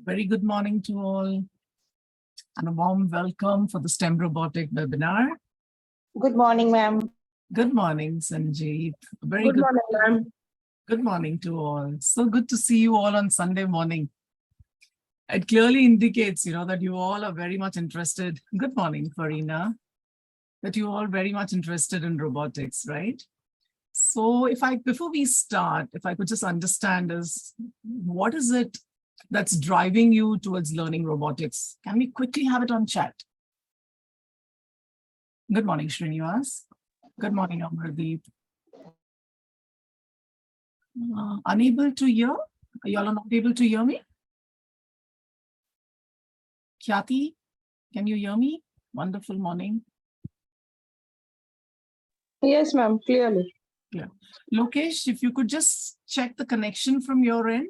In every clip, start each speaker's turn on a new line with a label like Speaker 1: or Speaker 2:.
Speaker 1: Very good morning to all and a warm welcome for the STEM Robotic webinar.
Speaker 2: Good morning, ma'am.
Speaker 1: Good morning, Sanjeev.
Speaker 2: Good morning, ma'am.
Speaker 1: Good morning to all. So good to see you all on Sunday morning. It clearly indicates, that you all are very much interested. Good morning, Farina. That you all very much interested in robotics, right? So before we start, if I could just understand what is it that's driving you towards learning robotics? Can we quickly have it on chat? Good morning, Srinivas. Good morning, Amardeep. Unable to hear? Y'all are not able to hear me? Khyati, can you hear me? Wonderful morning.
Speaker 2: Yes, ma'am, clearly.
Speaker 1: Clear. Lokesh, if you could just check the connection from your end.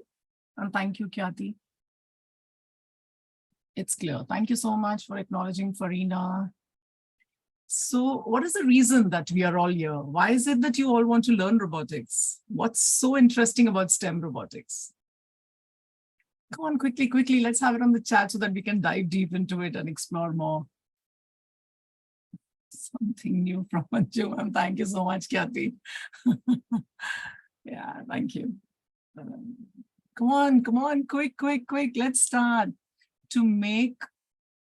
Speaker 1: And thank you, Khyati. It's clear. Thank you so much for acknowledging Farina. So what is the reason that we are all here? Why is it that you all want to learn robotics? What's so interesting about STEM robotics? Come on, quickly, let's have it on the chat so that we can dive deep into it and explore more. Something new from Anju. Thank you so much, Khyati. Yeah, thank you. Come on, quick. Let's start. To make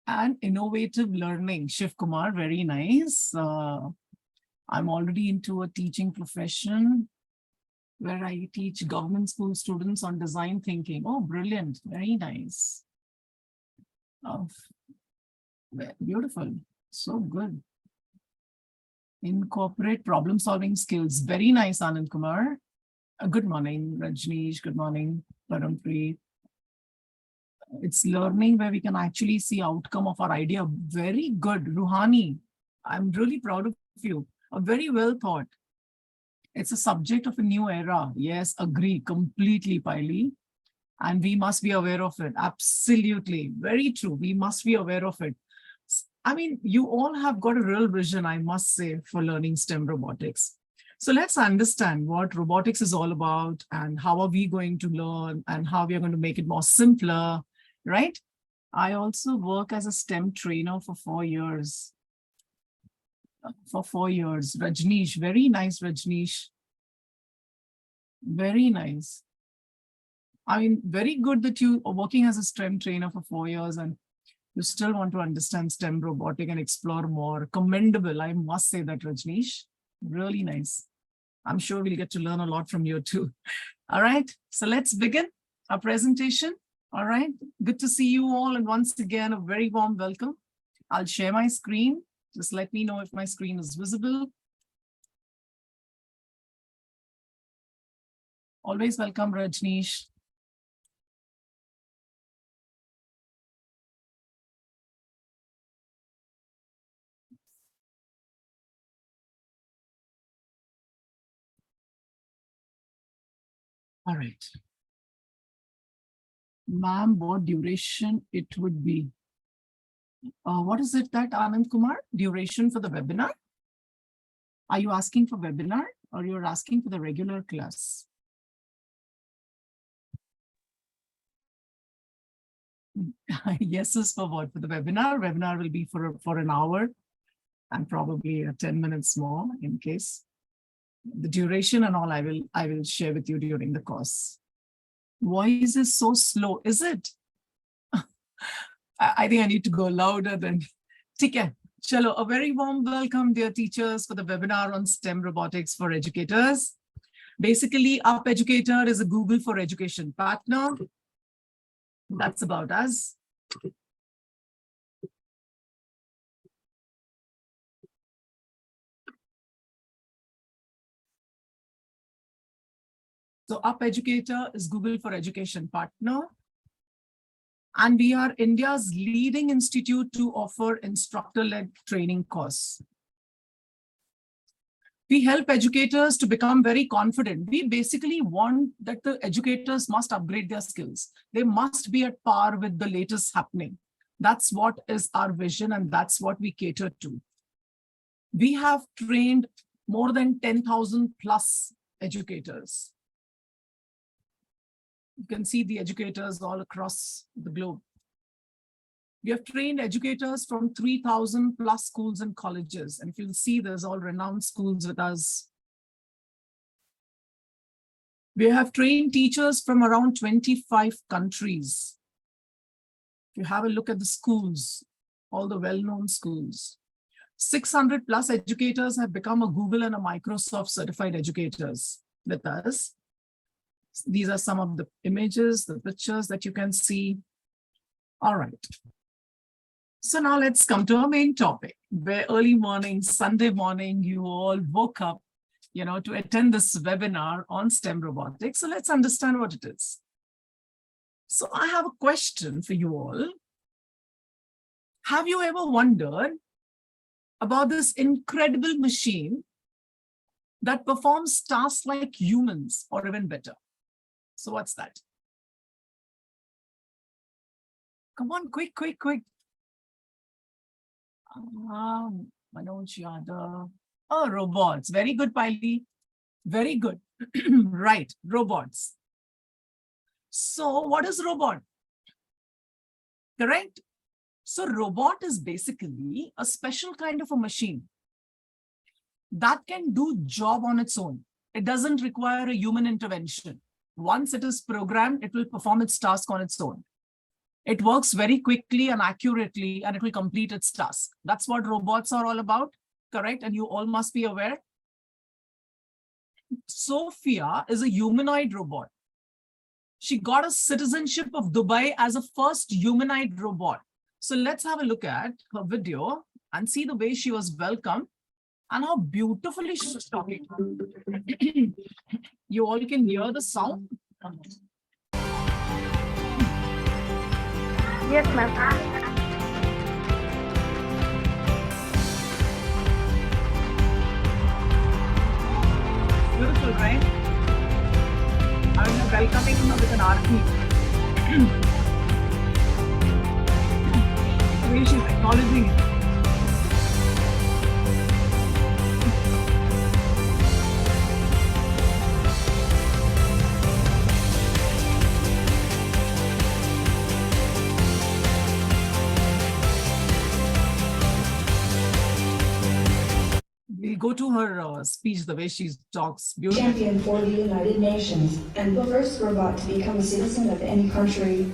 Speaker 1: an innovative learning. Shiv Kumar, very nice. I'm already into a teaching profession where I teach government school students on design thinking. Oh, brilliant. Very nice. Oh, beautiful. So good. Incorporate problem solving skills. Very nice, Anand Kumar. Good morning, Rajneesh. Good morning, Parampreet. It's learning where we can actually see outcome of our idea. Very good, Ruhani. I'm really proud of you. Very well thought. It's a subject of a new era. Yes, agree completely, Paili. And we must be aware of it. Absolutely. Very true. We must be aware of it. I mean, you all have got a real vision, I must say, for learning STEM robotics. So let's understand what robotics is all about and how are we going to learn and how we are going to make it more simpler, right? I also work as a STEM trainer for 4 years. Rajneesh, very nice, Rajneesh. Very nice. I mean, very good that you are working as a STEM trainer for 4 years and you still want to understand STEM robotic and explore more. Commendable, I must say that, Rajneesh. Really nice. I'm sure we'll get to learn a lot from you too. All right, so let's begin our presentation. All right, good to see you all. And once again, a very warm welcome. I'll share my screen. Just let me know if my screen is visible. Always welcome, Rajneesh. All right. Ma'am, what duration it would be? What is it that, Anand Kumar, duration for the webinar? Are you asking for webinar or you're asking for the regular class? Yes, is for what? For the webinar? Webinar will be for an hour and probably 10 minutes more in case. The duration and all I will share with you during the course. Voice is so slow, is it? I think I need to go louder than. Okay, chalo, a very warm welcome, dear teachers, for the webinar on STEM robotics for educators. Basically, Up Educator is a Google for Education partner. That's about us. So Up Educator is Google for Education partner. And we are India's leading institute to offer instructor-led training courses. We help educators to become very confident. We basically want that the educators must upgrade their skills. They must be at par with the latest happening. That's what is our vision and that's what we cater to. We have trained more than 10,000 plus educators. You can see the educators all across the globe. We have trained educators from 3,000 plus schools and colleges. And if you'll see, there's all renowned schools with us. We have trained teachers from around 25 countries. If you have a look at the schools, all the well-known schools, 600 plus educators have become a Google and a Microsoft certified educators with us. These are some of the images, the pictures that you can see. All right. So now let's come to our main topic, where early morning, Sunday morning, you all woke up, to attend this webinar on STEM robotics. So let's understand what it is. So I have a question for you all. Have you ever wondered about this incredible machine that performs tasks like humans or even better? So what's that? Come on, quick. Manoj Yadav. Oh, robots. Very good, Piley. Very good. Right, robots. So what is robot? Correct? So robot is basically a special kind of a machine that can do job on its own. It doesn't require a human intervention. Once it is programmed, it will perform its task on its own. It works very quickly and accurately, and it will complete its task. That's what robots are all about, correct? And you all must be aware. Sophia is a humanoid robot. She got a citizenship of Dubai as a first humanoid robot. So let's have a look at her video and see the way she was welcomed and how beautifully she was talking. You all can hear the sound.
Speaker 2: Yes, ma'am.
Speaker 1: Beautiful, right? I'm welcoming her with an artwork. The way she's acknowledging it. We'll go to her speech, the way she talks. Beautiful.
Speaker 3: Champion for the United Nations and the first robot to become a citizen of any country.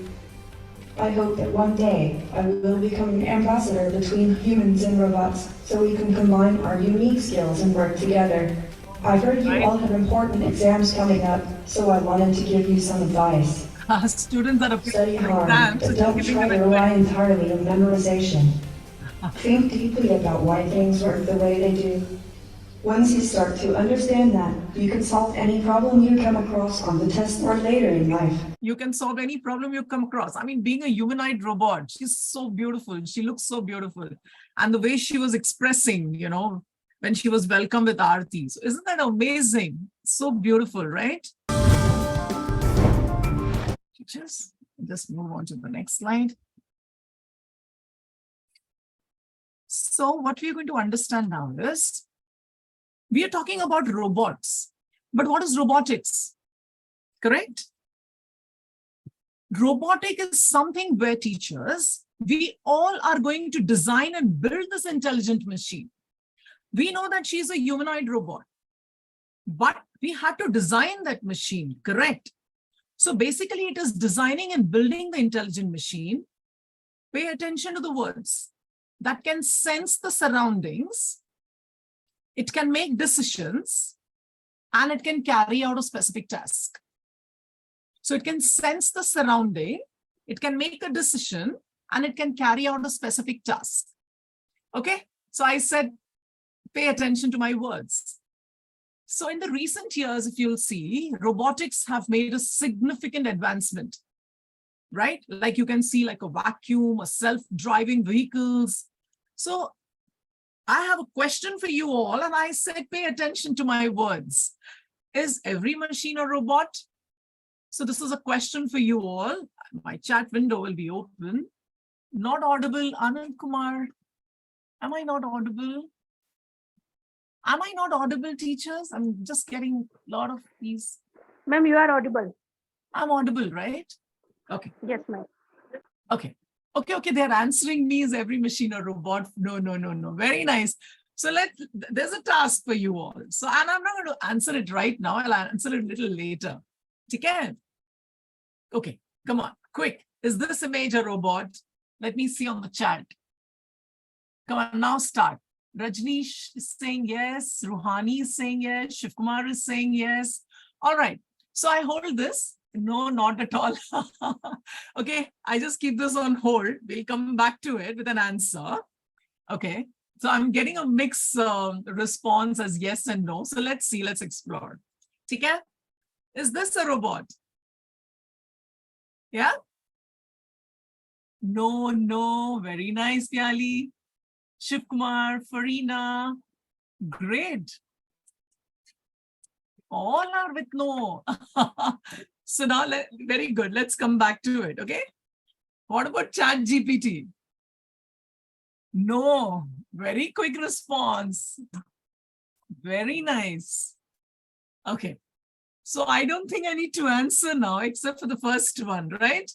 Speaker 3: I hope that one day I will become an ambassador between humans and robots so we can combine our unique skills and work together. I've heard you all have important exams coming up, so I wanted to give you some advice.
Speaker 1: Students are
Speaker 3: Study hard,
Speaker 1: exams,
Speaker 3: but
Speaker 1: so
Speaker 3: don't
Speaker 1: giving
Speaker 3: try
Speaker 1: them
Speaker 3: to
Speaker 1: advice.
Speaker 3: rely entirely on memorization. Think deeply about why things work the way they do. Once you start to understand that, you can solve any problem you come across on the test or later in life.
Speaker 1: You can solve any problem you come across. I mean, being a humanoid robot, she's so beautiful. She looks so beautiful. And the way she was expressing, when she was welcomed with Aarti. So isn't that amazing? So beautiful, right? Just move on to the next slide. So what we're going to understand now is, we are talking about robots, but what is robotics? Correct? Robotic is something where teachers, we all are going to design and build this intelligent machine. We know that she's a humanoid robot, but we had to design that machine, correct? So basically it is designing and building the intelligent machine. Pay attention to the words that can sense the surroundings. It can make decisions and it can carry out a specific task. So it can sense the surrounding, it can make a decision, and it can carry out a specific task. Okay, so I said, pay attention to my words. So in the recent years, if you'll see, robotics have made a significant advancement, right? Like you can see like a vacuum, a self-driving vehicles. So I have a question for you all, and I said, pay attention to my words. Is every machine a robot? So this is a question for you all. My chat window will be open. Not audible, Anand Kumar. Am I not audible? Am I not audible, teachers? I'm just getting a lot of these.
Speaker 2: Ma'am, you are audible.
Speaker 1: I'm audible, right? Okay.
Speaker 4: Yes, ma'am.
Speaker 1: Okay. Okay. They're answering me, is every machine a robot? No. Very nice. So there's a task for you all. So, and I'm not going to answer it right now. I'll answer it a little later. Okay, come on, quick. Is this image a robot? Let me see on the chat. Come on, now start. Rajneesh is saying yes. Ruhani is saying yes. Shivkumar is saying yes. All right. So I hold this. No, not at all. Okay, I just keep this on hold. We'll come back to it with an answer. Okay, so I'm getting a mixed response as yes and no. So let's see, let's explore. Okay, is this a robot? Yeah? No. Very nice, Pyali. Shivkumar, Farina. Great. All are with no. So now, very good. Let's come back to it, okay? What about ChatGPT? No. Very quick response. Very nice. Okay. So I don't think I need to answer now, except for the first one, right?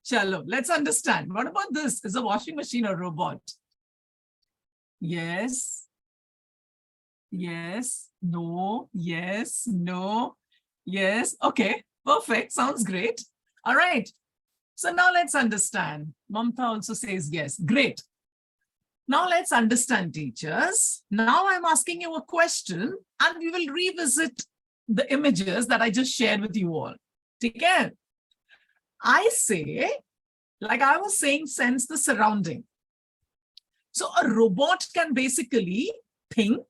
Speaker 1: Chalo, let's understand. What about this? Is a washing machine a robot? Yes. Yes. No. Yes. No. Yes. Okay. Perfect. Sounds great. All right. So now let's understand. Mamta also says yes. Great. Now let's understand, teachers. Now I'm asking you a question and we will revisit the images that I just shared with you all. Okay? I say, like I was saying, sense the surrounding. So a robot can basically think,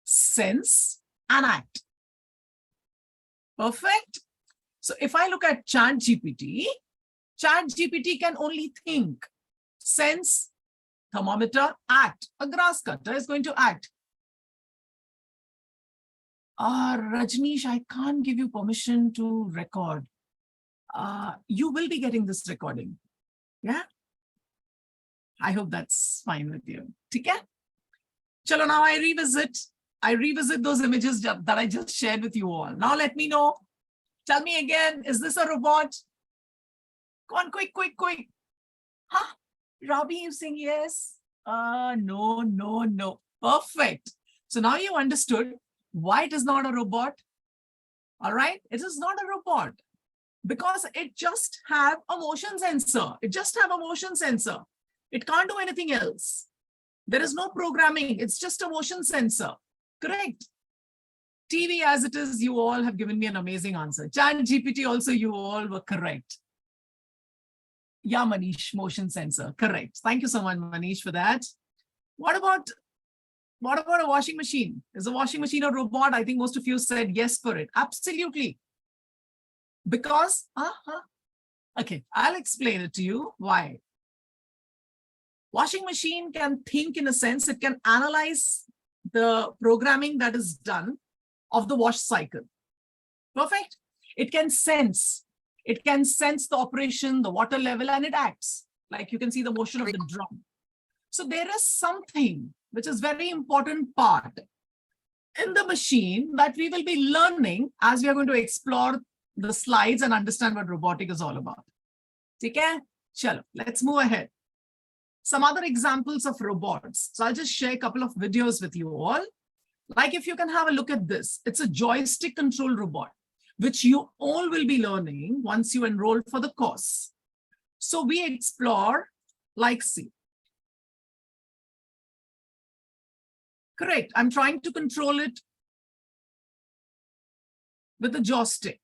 Speaker 1: sense, and act. Perfect. So if I look at ChatGPT can only think, sense, thermometer, act. A grass cutter is going to act. Rajneesh, I can't give you permission to record. You will be getting this recording. Yeah? I hope that's fine with you. Okay? Chalo, now I revisit those images that I just shared with you all. Now let me know. Tell me again, is this a robot? Go on, quick. Huh? Robbie, you saying yes? No. Perfect. So now you understood why it is not a robot. All right? It is not a robot because it just have a motion sensor. It can't do anything else. There is no programming. It's just a motion sensor. Correct? TV as it is, you all have given me an amazing answer. ChatGPT also, you all were correct. Yeah, Manish, motion sensor. Correct. Thank you so much, Manish, for that. What about a washing machine? Is a washing machine a robot? I think most of you said yes for it. Absolutely. Because, okay, I'll explain it to you. Why? Washing machine can think in a sense, it can analyze the programming that is done of the wash cycle. Perfect. It can sense. It can sense the operation, the water level, and it acts. Like you can see the motion of the drum. So there is something which is very important part in the machine that we will be learning as we are going to explore the slides and understand what robotic is all about. Okay? Chalo, let's move ahead. Some other examples of robots. So I'll just share a couple of videos with you all. Like if you can have a look at this, it's a joystick control robot, which you all will be learning once you enroll for the course. So we explore, like see. Correct, I'm trying to control it with a joystick.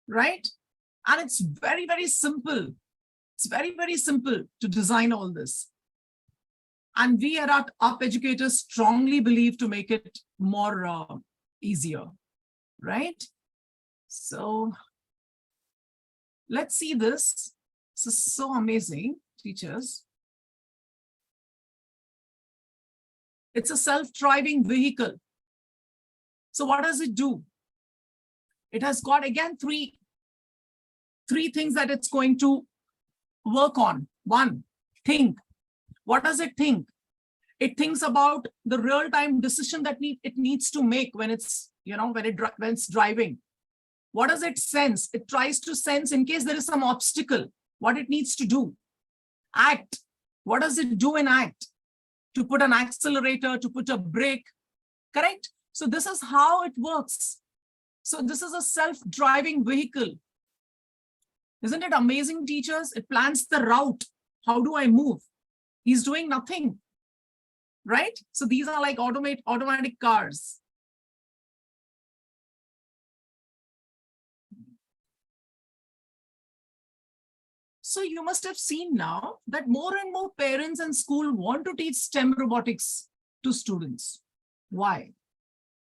Speaker 1: Right? And it's very, very simple. It's very, very simple to design all this. And we at UP Educators strongly believe to make it more easier, right? So let's see this. This is so amazing, teachers. It's a self-driving vehicle. So what does it do? It has got, again, three things that it's going to work on. One, think. What does it think? It thinks about the real-time decision that it needs to make when it's, when it's driving. What does it sense? It tries to sense in case there is some obstacle, what it needs to do. Act. What does it do in act? To put an accelerator, to put a brake, correct? So this is how it works. So this is a self-driving vehicle. Isn't it amazing, teachers? It plans the route. How do I move? He's doing nothing, right? So these are like automatic cars. So you must have seen now that more and more parents and school want to teach STEM robotics to students. Why?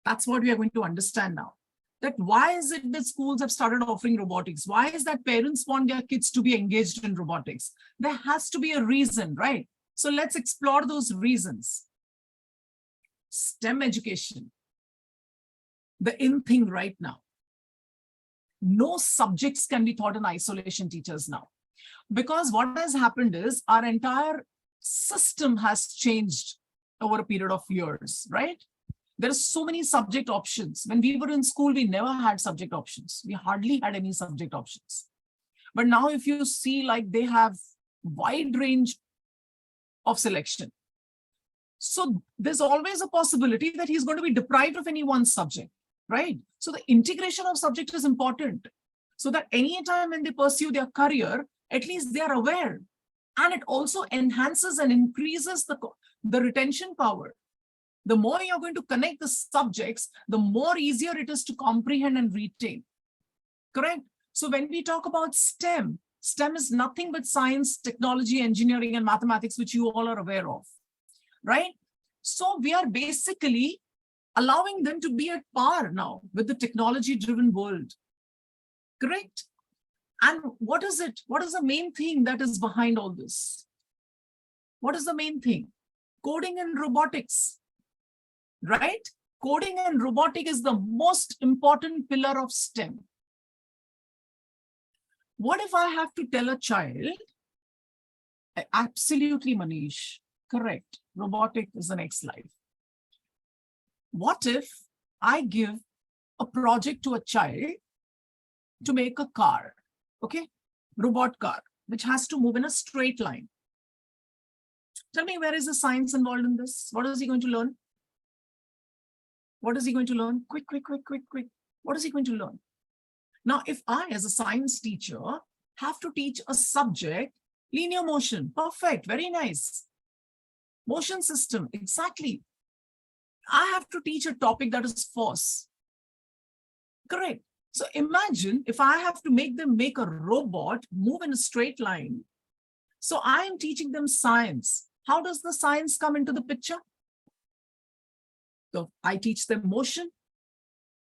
Speaker 1: That's what we are going to understand now. That why is it that schools have started offering robotics? Why is that parents want their kids to be engaged in robotics? There has to be a reason, right? So let's explore those reasons. STEM education, the in thing right now. No subjects can be taught in isolation, teachers, now. Because what has happened is our entire system has changed over a period of years, right? There are so many subject options. When we were in school, we never had subject options. We hardly had any subject options. But now if you see, like, they have wide range of selection. So there's always a possibility that he's going to be deprived of any one subject, right? So the integration of subject is important. So that any time when they pursue their career, at least they are aware. And it also enhances and increases the retention power. The more you're going to connect the subjects, the more easier it is to comprehend and retain. Correct? So when we talk about STEM, STEM is nothing but science, technology, engineering, and mathematics, which you all are aware of, right? So we are basically allowing them to be at par now with the technology-driven world. Correct? And what is it? What is the main thing that is behind all this? What is the main thing? Coding and robotics, right? Coding and robotics is the most important pillar of STEM. What if I have to tell a child, absolutely, Manish, correct, robotic is the next life. What if I give a project to a child to make a car, okay, robot car, which has to move in a straight line? Tell me, where is the science involved in this? What is he going to learn? What is he going to learn? Quick. What is he going to learn? Now, if I, as a science teacher, have to teach a subject, linear motion, perfect, very nice. Motion system, exactly. I have to teach a topic that is force. Correct. So imagine if I have to make them make a robot move in a straight line. So I am teaching them science. How does the science come into the picture? So I teach them motion.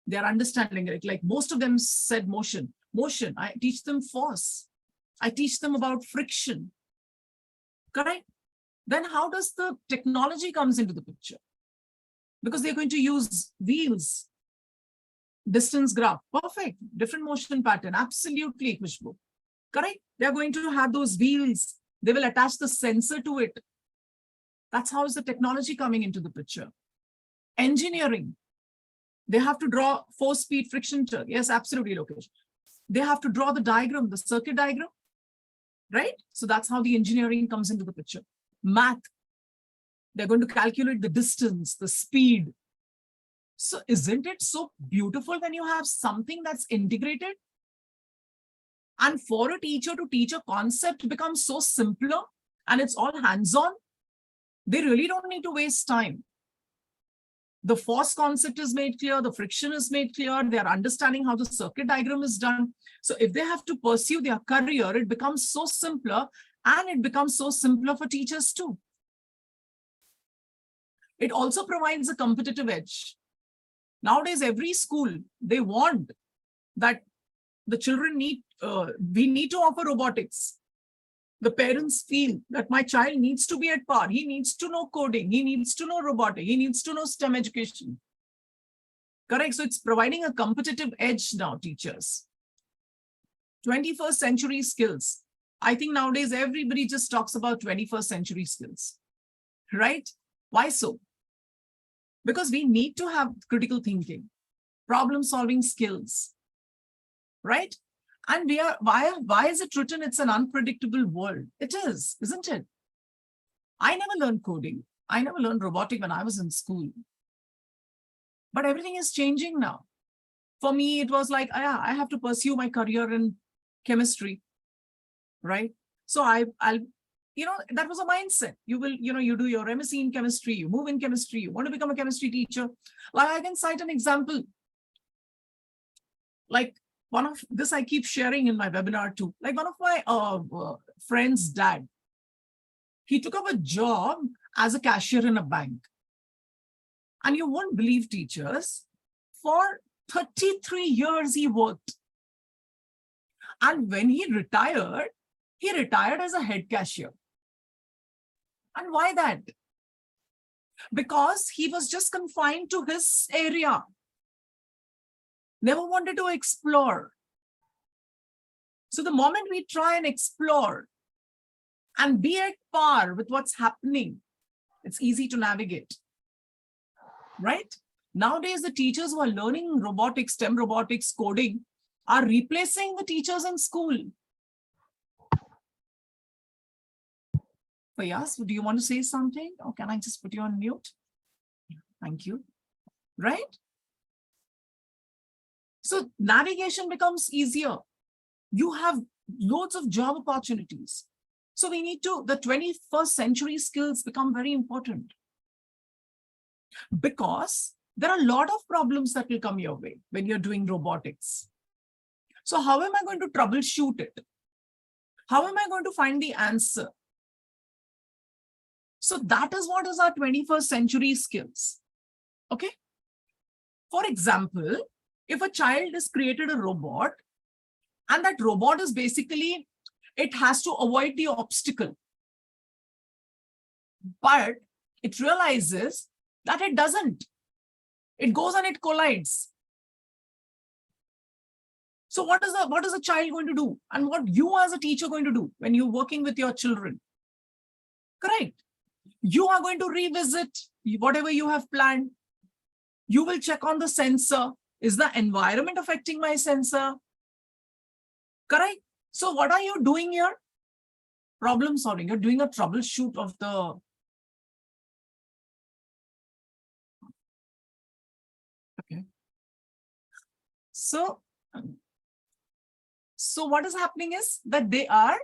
Speaker 1: They're understanding it. Like most of them said motion. Motion. I teach them force. I teach them about friction. Correct? Then how does the technology comes into the picture? Because they're going to use wheels, distance graph, perfect, different motion pattern, absolutely, Khushbu. Correct? They're going to have those wheels. They will attach the sensor to it. That's how is the technology coming into the picture. Engineering. They have to draw four-speed friction turn. Yes, absolutely, Lokesh. They have to draw the diagram, the circuit diagram, right? So that's how the engineering comes into the picture. Math. They're going to calculate the distance, the speed. So isn't it so beautiful when you have something that's integrated? And for a teacher to teach a concept becomes so simpler and it's all hands-on. They really don't need to waste time. The force concept is made clear, the friction is made clear, they are understanding how the circuit diagram is done. So if they have to pursue their career, it becomes so simpler, and it becomes so simpler for teachers too. It also provides a competitive edge. Nowadays, every school, they want that the children need, we need to offer robotics. The parents feel that my child needs to be at par. He needs to know coding. He needs to know robotics. He needs to know STEM education. Correct? So it's providing a competitive edge now, teachers. 21st century skills. I think nowadays everybody just talks about 21st century skills, right? Why so? Because we need to have critical thinking, problem-solving skills, right? And why is it written it's an unpredictable world? It is, isn't it? I never learned coding. I never learned robotic when I was in school. But everything is changing now. For me, it was like, I have to pursue my career in chemistry, right? So I'll, that was a mindset. You do your MSc in chemistry, you move in chemistry, you want to become a chemistry teacher. Like I can cite an example. Like one of this I keep sharing in my webinar too. Like one of my friend's dad, he took up a job as a cashier in a bank. And you won't believe, teachers, for 33 years he worked. And when he retired as a head cashier. And why that? Because he was just confined to his area. Never wanted to explore. So the moment we try and explore and be at par with what's happening, it's easy to navigate, right? Nowadays, the teachers who are learning robotics, STEM robotics, coding, are replacing the teachers in school. Fayaz, do you want to say something? Or can I just put you on mute? Thank you. Right? So navigation becomes easier. You have loads of job opportunities. So we need to, the 21st century skills become very important. Because there are a lot of problems that will come your way when you're doing robotics. So how am I going to troubleshoot it? How am I going to find the answer? So that is what is our 21st century skills. Okay. For example, if a child has created a robot and that robot is basically, it has to avoid the obstacle, but it realizes that it doesn't. It goes and it collides. So what is a child going to do? And what you as a teacher going to do when you're working with your children? Correct. You are going to revisit whatever you have planned. You will check on the sensor. Is the environment affecting my sensor? Correct. So what are you doing here? Problem solving. You're doing a troubleshoot of the okay. So what is happening is that they are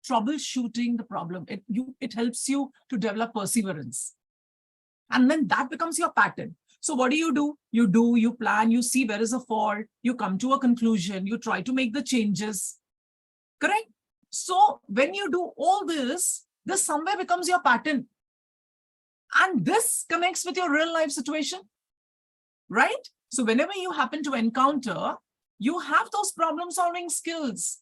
Speaker 1: troubleshooting the problem. It helps you to develop perseverance. And then that becomes your pattern. So what do? You plan, you see where is a fault, you come to a conclusion, you try to make the changes. Correct? So when you do all this somewhere becomes your pattern. And this connects with your real life situation, right? So whenever you happen to encounter, you have those problem solving skills,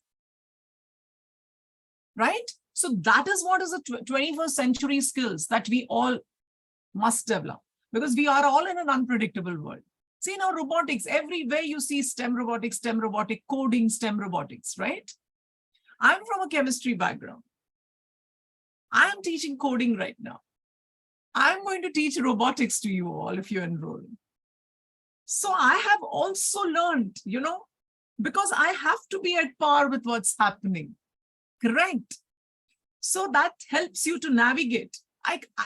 Speaker 1: right? So that is what is the 21st century skills that we all must develop, because we are all in an unpredictable world. See now robotics, everywhere you see STEM robotics, STEM robotic, coding, STEM robotics, right? I'm from a chemistry background. I'm teaching coding right now. I'm going to teach robotics to you all if you enroll. So I have also learned, because I have to be at par with what's happening. Correct. So that helps you to navigate.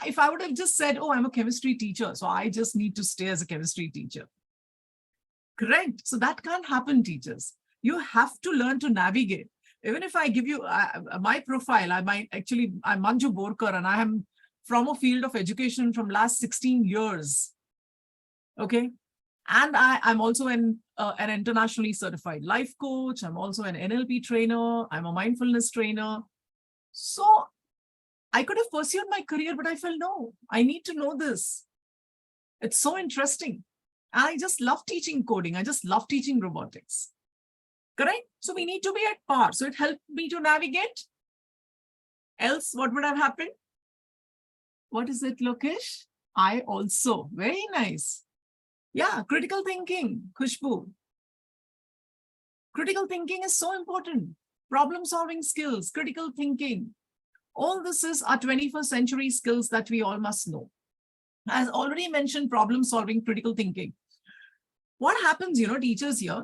Speaker 1: If I would have just said, oh, I'm a chemistry teacher, so I just need to stay as a chemistry teacher. Correct. So that can't happen, teachers. You have to learn to navigate. Even if I give you my profile, I'm Manju Borkar, and I am from a field of education from last 16 years. Okay. And I'm also an internationally certified life coach. I'm also an NLP trainer. I'm a mindfulness trainer. So I could have pursued my career, but I felt, no, I need to know this. It's so interesting. I just love teaching coding. I just love teaching robotics. Correct? So we need to be at par. So it helped me to navigate. Else, what would have happened? What is it, Lokesh? I also. Very nice. Yeah, critical thinking, Khushbu. Critical thinking is so important. Problem-solving skills, critical thinking. All this is our 21st century skills that we all must know. As already mentioned, problem solving, critical thinking. What happens, teachers here,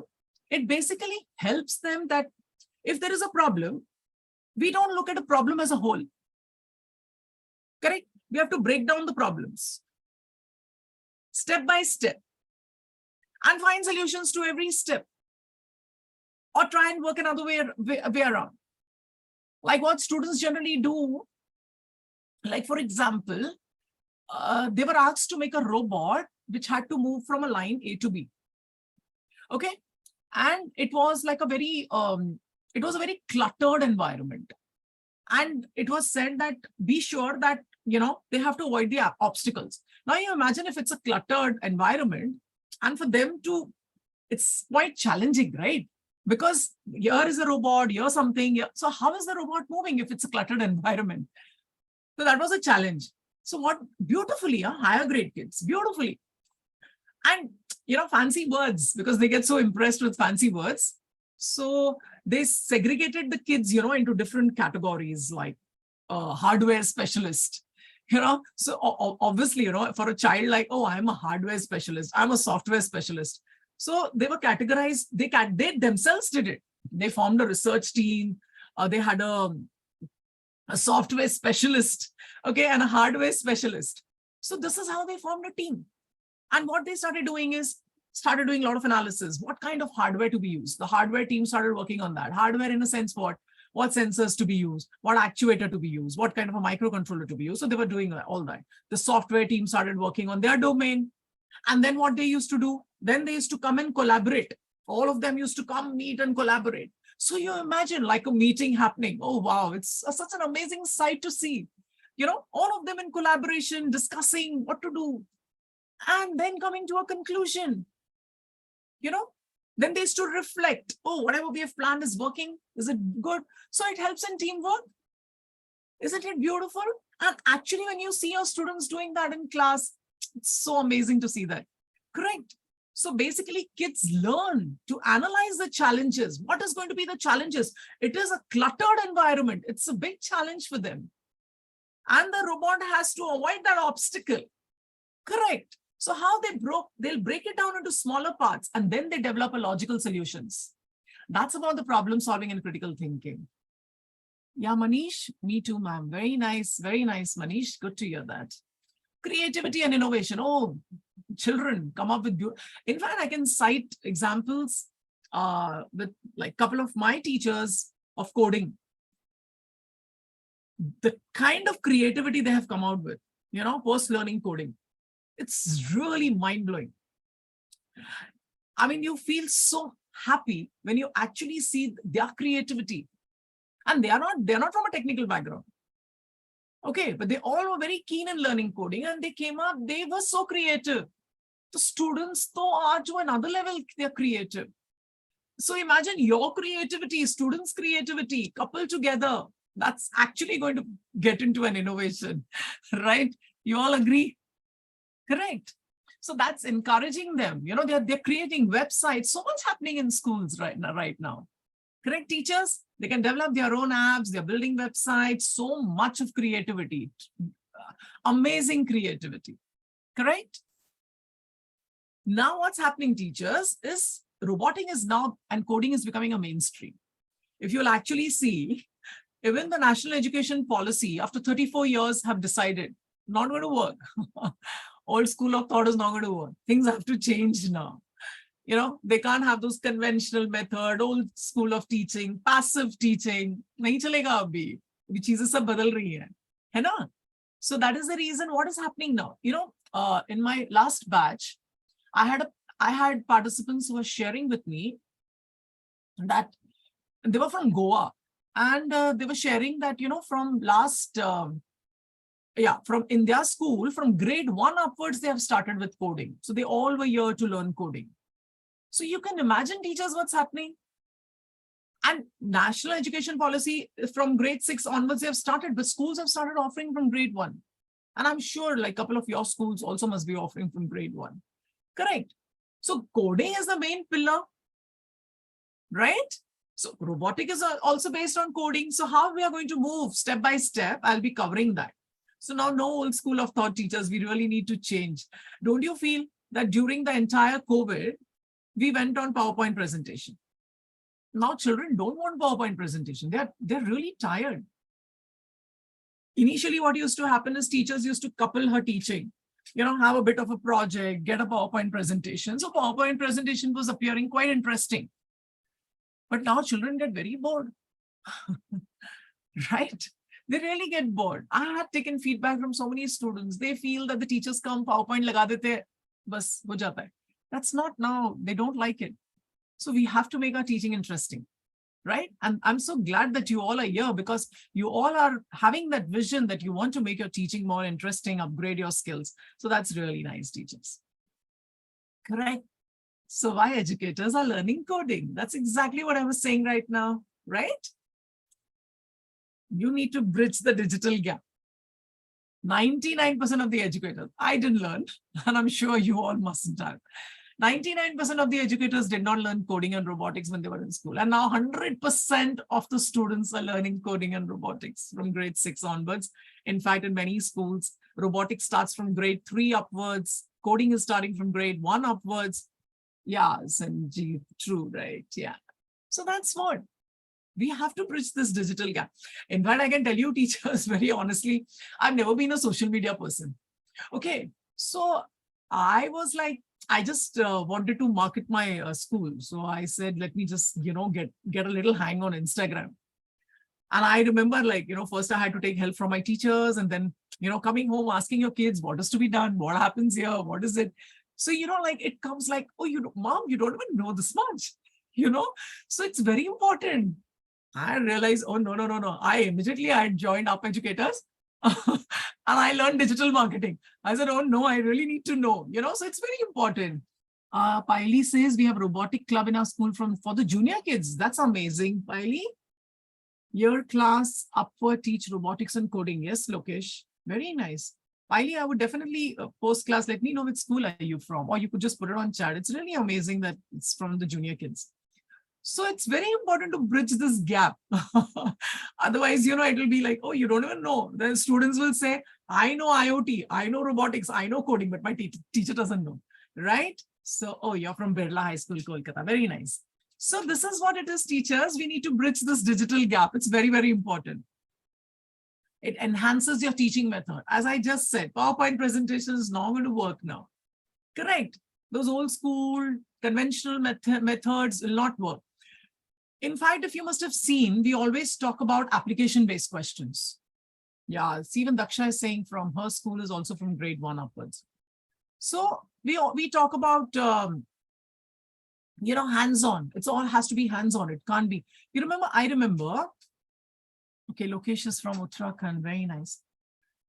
Speaker 1: it basically helps them that if there is a problem, we don't look at a problem as a whole. Correct? We have to break down the problems step by step and find solutions to every step, or try and work another way around. Like what students generally do, like for example, they were asked to make a robot which had to move from a line A to B. Okay. And it was like a very cluttered environment. And it was said that be sure that, they have to avoid the obstacles. Now you imagine if it's a cluttered environment, and for them to, it's quite challenging, right? Because here is a robot, here something. Here. So how is the robot moving if it's a cluttered environment? So that was a challenge. So what beautifully, higher grade kids, beautifully. And, fancy words, because they get so impressed with fancy words. So they segregated the kids, into different categories, like hardware specialist, So obviously, for a child like, oh, I'm a hardware specialist, I'm a software specialist. So they were categorized, they themselves did it. They formed a research team. They had a software specialist, okay, and a hardware specialist. So this is how they formed a team. And what they started doing is, started doing a lot of analysis. What kind of hardware to be used? The hardware team started working on that. Hardware in a sense, what sensors to be used, what actuator to be used, what kind of a microcontroller to be used. So they were doing all that. The software team started working on their domain. And then what they used to do, then they used to come and collaborate. All of them used to come, meet and collaborate. So you imagine like a meeting happening. Oh, wow. It's such an amazing sight to see. All of them in collaboration, discussing what to do, and then coming to a conclusion. Then they used to reflect. Oh, whatever we have planned is working. Is it good? So it helps in teamwork. Isn't it beautiful? And actually, when you see your students doing that in class, it's so amazing to see that. Correct. So basically, kids learn to analyze the challenges. What is going to be the challenges? It is a cluttered environment. It's a big challenge for them. And the robot has to avoid that obstacle. Correct. So how they'll break it down into smaller parts, and then they develop a logical solutions. That's about the problem solving and critical thinking. Yeah, Manish, me too, ma'am. Very nice, Manish. Good to hear that. Creativity and innovation. Oh, children come up with, in fact, I can cite examples with like a couple of my teachers of coding. The kind of creativity they have come out with, post-learning coding. It's really mind-blowing. I mean, you feel so happy when you actually see their creativity. And they are not from a technical background. Okay, but they all were very keen in learning coding, and they came up, they were so creative. The students, though, are to another level, they're creative. So imagine your creativity, students' creativity, coupled together. That's actually going to get into an innovation, right? You all agree? Correct. So that's encouraging them. They're creating websites. So much happening in schools right now. Correct, teachers? They can develop their own apps. They're building websites. So much of creativity. Amazing creativity. Correct? Now what's happening, teachers, is robotics is now, and coding is becoming a mainstream. If you'll actually see, even the national education policy, after 34 years, have decided not going to work. Old school of thought is not going to work. Things have to change now. They can't have those conventional method, old school of teaching, passive teaching. Nahi chalega abhi. Abhi cheezein sab badal rahi hai. Hai na? So that is the reason what is happening now. In my last batch, I had participants who were sharing with me that they were from Goa, and they were sharing that, from last from in their school, from grade 1 upwards, they have started with coding. So they all were here to learn coding. So you can imagine, teachers, what's happening. And national education policy from grade 6 onwards, they have started, but schools have started offering from grade 1. And I'm sure like a couple of your schools also must be offering from grade 1. Correct. So coding is the main pillar, right? So robotics is also based on coding. So how we are going to move step by step, I'll be covering that. So now no old school of thought teachers, we really need to change. Don't you feel that during the entire COVID, we went on PowerPoint presentation? Now children don't want PowerPoint presentation. They're really tired. Initially, what used to happen is teachers used to couple her teaching, have a bit of a project, get a PowerPoint presentation. So PowerPoint presentation was appearing quite interesting. But now children get very bored, right? They really get bored. I had taken feedback from so many students. They feel that the teachers come, PowerPoint laga dete, bas ho jata hai. That's not now. They don't like it. So we have to make our teaching interesting, right? And I'm so glad that you all are here because you all are having that vision that you want to make your teaching more interesting, upgrade your skills. So that's really nice, teachers. Correct. So why educators are learning coding? That's exactly what I was saying right now, right? You need to bridge the digital gap. 99% of the educators, I didn't learn, and I'm sure you all mustn't have. 99% of the educators did not learn coding and robotics when they were in school. And now 100% of the students are learning coding and robotics from grade 6 onwards. In fact, in many schools, robotics starts from grade 3 upwards. Coding is starting from grade 1 upwards. Yeah, Sanjeev, true, right? Yeah. So that's what. We have to bridge this digital gap. In fact, I can tell you, teachers, very honestly, I've never been a social media person. Okay, so I was like, I just wanted to market my school. So I said, let me just, get a little hang on Instagram. And I remember first I had to take help from my teachers and then, coming home, asking your kids, what is to be done? What happens here? What is it? So, it comes like, oh, mom, you don't even know this much, so it's very important. I realized, oh, no. I joined Up Educators and I learned digital marketing. I said, oh, no, I really need to know, so it's very important. Paili says we have robotic club in our school for the junior kids. That's amazing, Paili. Your class upward teach robotics and coding. Yes, Lokesh. Very nice. Paili, I would definitely post class. Let me know which school are you from, or you could just put it on chat. It's really amazing that it's from the junior kids. So it's very important to bridge this gap. Otherwise, it will be like, oh, you don't even know. The students will say, I know IoT, I know robotics, I know coding, but my teacher doesn't know, right? So, oh, you're from Birla High School, Kolkata. Very nice. So this is what it is, teachers. We need to bridge this digital gap. It's very, very important. It enhances your teaching method. As I just said, PowerPoint presentation is not going to work now. Correct. Those old school conventional methods will not work. In fact, if you must have seen, we always talk about application-based questions. Yeah, even Daksha is saying from her school is also from grade 1 upwards. So we talk about, hands-on. It's all has to be hands-on. It can't be. I remember, okay, Lokesh is from Uttarakhand. Very nice.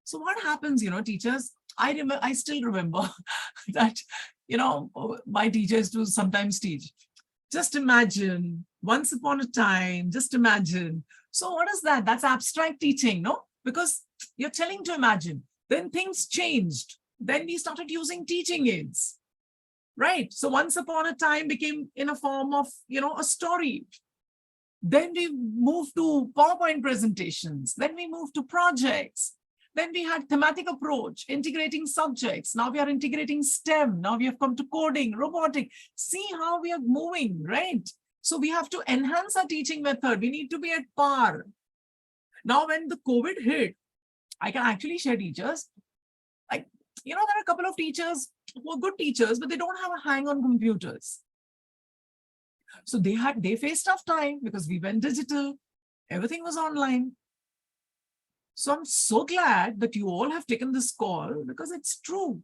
Speaker 1: So what happens, teachers, I still remember that, my teachers do sometimes teach. Just imagine, once upon a time, just imagine. So what is that? That's abstract teaching, no? Because you're telling to imagine. Then things changed. Then we started using teaching aids, right? So once upon a time became in a form of, a story. Then we moved to PowerPoint presentations. Then we moved to projects. Then we had thematic approach, integrating subjects. Now we are integrating STEM. Now we have come to coding, robotic. See how we are moving, right? So we have to enhance our teaching method. We need to be at par. Now, when the COVID hit, I can actually share teachers. There are a couple of teachers who are good teachers, but they don't have a hang on computers. So they faced tough time because we went digital. Everything was online. So I'm so glad that you all have taken this call because it's true.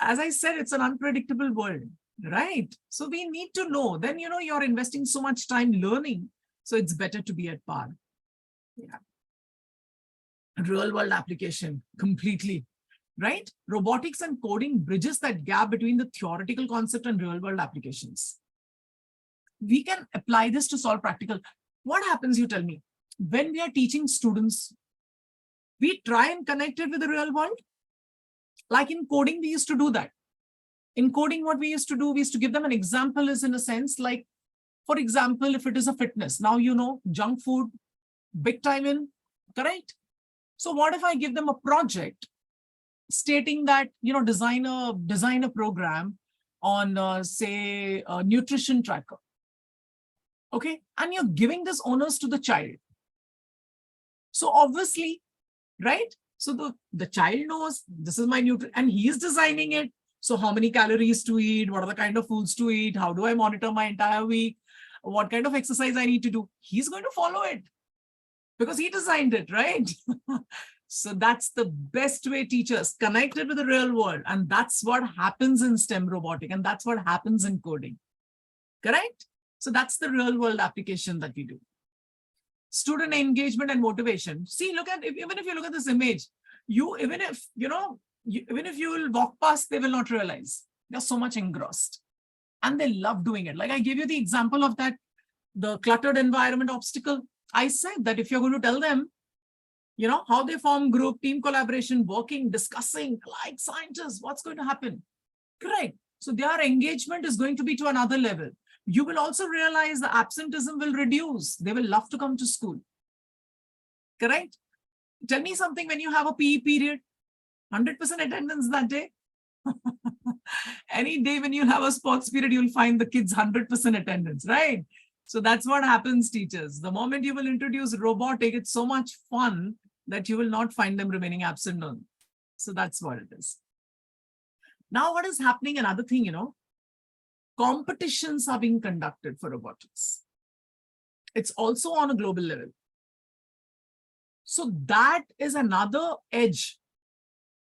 Speaker 1: As I said, it's an unpredictable world, right? So we need to know. Then, you're investing so much time learning. So it's better to be at par. Yeah. Real world application completely, right? Robotics and coding bridges that gap between the theoretical concept and real world applications. We can apply this to solve practical. What happens, you tell me? When we are teaching students, we try and connect it with the real world. Like in coding, we used to do that. In coding, what we used to do, we used to give them an example is in a sense like, for example, if it is a fitness, now junk food, big time in, correct? So what if I give them a project stating that, design a program on, say, a nutrition tracker. Okay. And you're giving this onus to the child. So obviously, right? So the child knows this is my nutrition and he is designing it. So how many calories to eat? What are the kind of foods to eat? How do I monitor my entire week? What kind of exercise I need to do? He's going to follow it because he designed it, right? So that's the best way teachers connected with the real world. And that's what happens in STEM robotic. And that's what happens in coding. Correct? So that's the real world application that we do. Student engagement and motivation. See, even if you look at this image, even if you will walk past, they will not realize. They're so much engrossed. And they love doing it. Like I gave you the example of the cluttered environment obstacle. I said that if you're going to tell them, how they form group, team collaboration, working, discussing, like scientists, what's going to happen? Correct. So their engagement is going to be to another level. You will also realize the absenteeism will reduce. They will love to come to school. Correct? Tell me something when you have a PE period, 100% attendance that day. Any day when you have a sports period, you'll find the kids 100% attendance, right? So that's what happens, teachers. The moment you will introduce robotic, it's so much fun that you will not find them remaining absent. So that's what it is. Now, what is happening? Another thing, competitions are being conducted for robotics. It's also on a global level. So that is another edge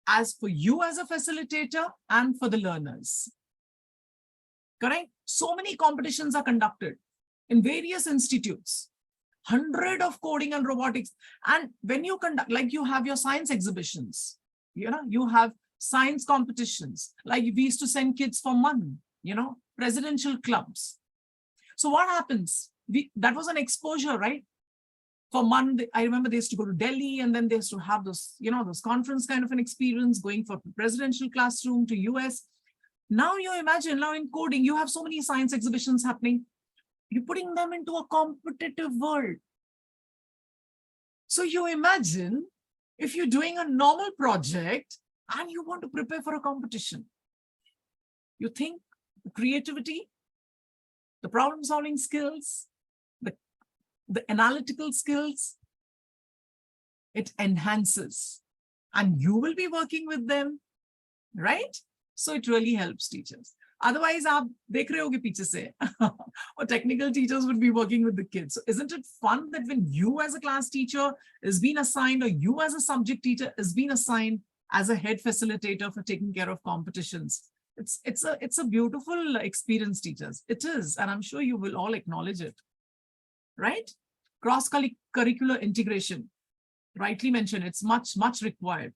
Speaker 1: as for you as a facilitator and for the learners. Correct? So many competitions are conducted in various institutes, 100 of coding and robotics. And when you conduct, like you have your science exhibitions, you have science competitions, like we used to send kids for MUN, presidential clubs. So what happens? That was an exposure, right? For MUN, I remember they used to go to Delhi and then they used to have those, those conference kind of an experience, going for presidential classroom to US. Now you imagine, now in coding, you have so many science exhibitions happening. You're putting them into a competitive world. So you imagine if you're doing a normal project and you want to prepare for a competition. You think the creativity, the problem-solving skills, the analytical skills, it enhances. And you will be working with them, right? So it really helps teachers. Otherwise, aap dekh rahe hoge piche se, or technical teachers would be working with the kids. So isn't it fun that when you as a class teacher is being assigned, or you as a subject teacher is being assigned as a head facilitator for taking care of competitions? It's a beautiful experience, teachers. It is, and I'm sure you will all acknowledge it, right? Cross-curricular integration, rightly mentioned, it's much required.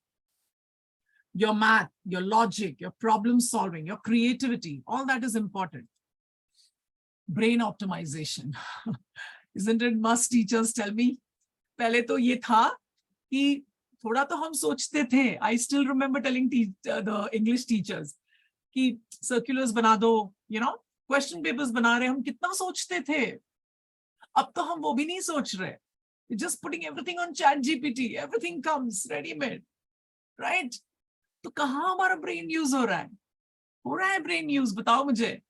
Speaker 1: Your math, your logic, your problem solving, your creativity, all that is important. Brain optimization. Isn't it must, teachers tell me? Pehle to ye tha ki thoda to hum sochte the. I still remember telling the English teachers ki circulars bana do, question papers bana rahe, hum kitna sochte the. Ab to hum wo bhi nahi soch rahe. We're just putting everything on ChatGPT. Everything comes ready-made, right? तो कहाँ हमारा brain use हो रहा है brain use, बताओ मुझे.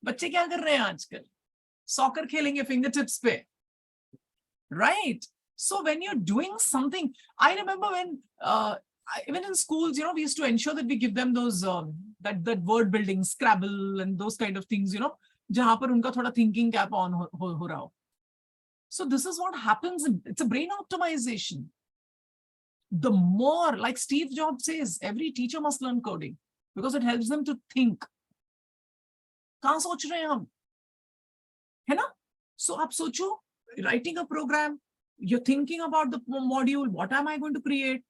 Speaker 1: बच्चे क्या कर रहे हैं आजकल? सॉकर खेलेंगे fingertips पे, right? So when you're doing something, I remember when even in schools, we used to ensure that we give them those that word building, Scrabble and those kind of things, जहाँ पर उनका थोड़ा thinking cap on हो रहा हो. So this is what happens. It's a brain optimization. The more, like Steve Jobs says, every teacher must learn coding because it helps them to think. कहाँ सोच रहे हैं हम, है ना? So आप सोचो, writing a program, you're thinking about the module, what am I going to create?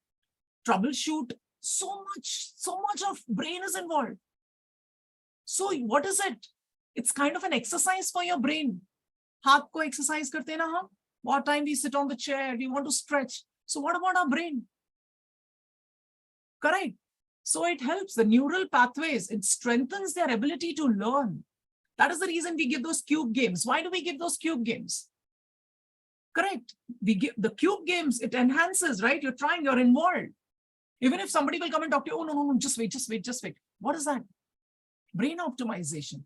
Speaker 1: Troubleshoot, so much of brain is involved. So what is it? It's kind of an exercise for your brain. हाथ को exercise करते हैं ना हम. What time we sit on the chair, we want to stretch. So what about our brain? Correct. So it helps the neural pathways. It strengthens their ability to learn. That is the reason we give those cube games. Why do we give those cube games? Correct. The cube games, it enhances, right? You're trying, you're involved. Even if somebody will come and talk to you, oh, no, just wait. What is that? Brain optimization.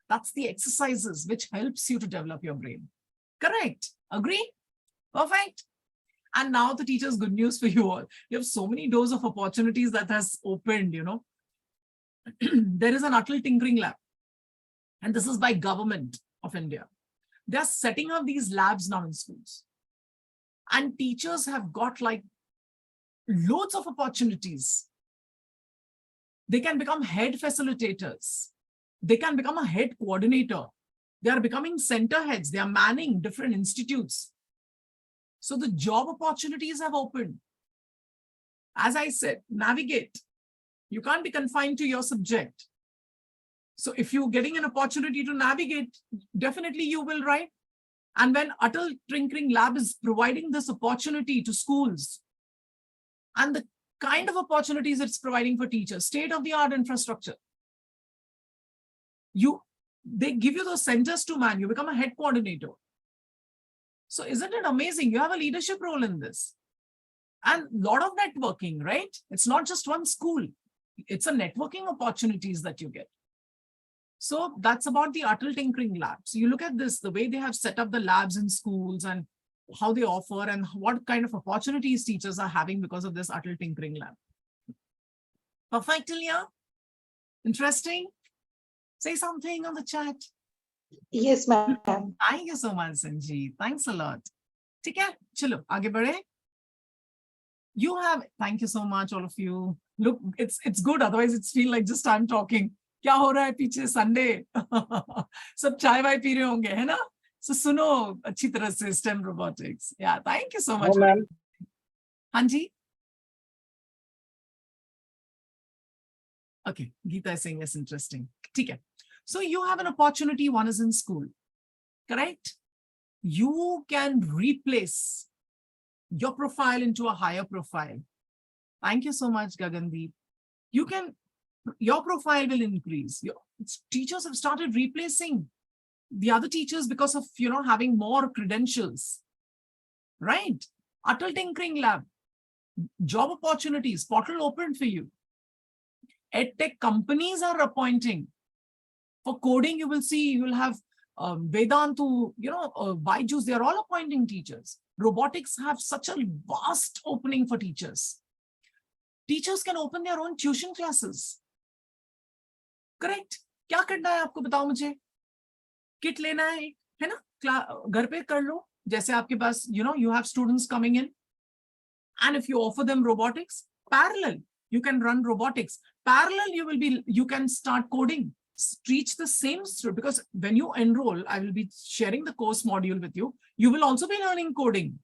Speaker 1: That's the exercises which helps you to develop your brain. Correct. Agree? Perfect. And now the teacher's good news for you all. You have so many doors of opportunities that has opened, There is an Atal Tinkering Lab. And this is by government of India. They are setting up these labs now in schools. And teachers have got like loads of opportunities. They can become head facilitators. They can become a head coordinator. They are becoming center heads. They are manning different institutes. So the job opportunities have opened. As I said, navigate. You can't be confined to your subject. So if you're getting an opportunity to navigate, definitely you will, right? And when Atal Tinkering Lab is providing this opportunity to schools, and the kind of opportunities it's providing for teachers, state-of-the-art infrastructure, they give you those centers to man, you become a head coordinator. So isn't it amazing? You have a leadership role in this. And a lot of networking, right? It's not just one school. It's a networking opportunities that you get. So that's about the Atal Tinkering Lab. So you look at this, the way they have set up the labs in schools and how they offer and what kind of opportunities teachers are having because of this Atal Tinkering Lab. Perfect, Ilya? Interesting? Say something on the chat.
Speaker 2: Yes, ma'am.
Speaker 1: Thank you so much, Sanjeev. Thanks a lot. ठीक है, चलो आगे बढ़े. You have, thank you so much, all of you. Look, it's good. Otherwise, it's feel like just I'm talking. क्या हो रहा है पीछे Sunday? सब चाय वाय पी रहे होंगे, है ना? So सुनो अच्छी तरह से STEM robotics. Yeah, thank you so much.
Speaker 2: No, ma'am.
Speaker 1: हाँ जी. Okay, Geeta is saying yes, interesting. ठीक है. So you have an opportunity. One is in school, correct? You can replace your profile into a higher profile. Thank you so much, Gagandeep. Your profile will increase. Teachers have started replacing the other teachers because of, having more credentials, right? Atal Tinkering Lab, job opportunities, portal opened for you. EdTech companies are appointing. For coding, you will see, you will have Vedantu, Byju's, they're all appointing teachers. Robotics have such a vast opening for teachers. Teachers can open their own tuition classes. Correct? क्या करना है आपको बताओ मुझे? Kit लेना है ना? घर पे कर लो. जैसे आपके पास, you have students coming in. And if you offer them robotics, parallel, you can run robotics. Parallel, you can start coding. Teach the same, because when you enroll, I will be sharing the course module with you. You will also be learning coding,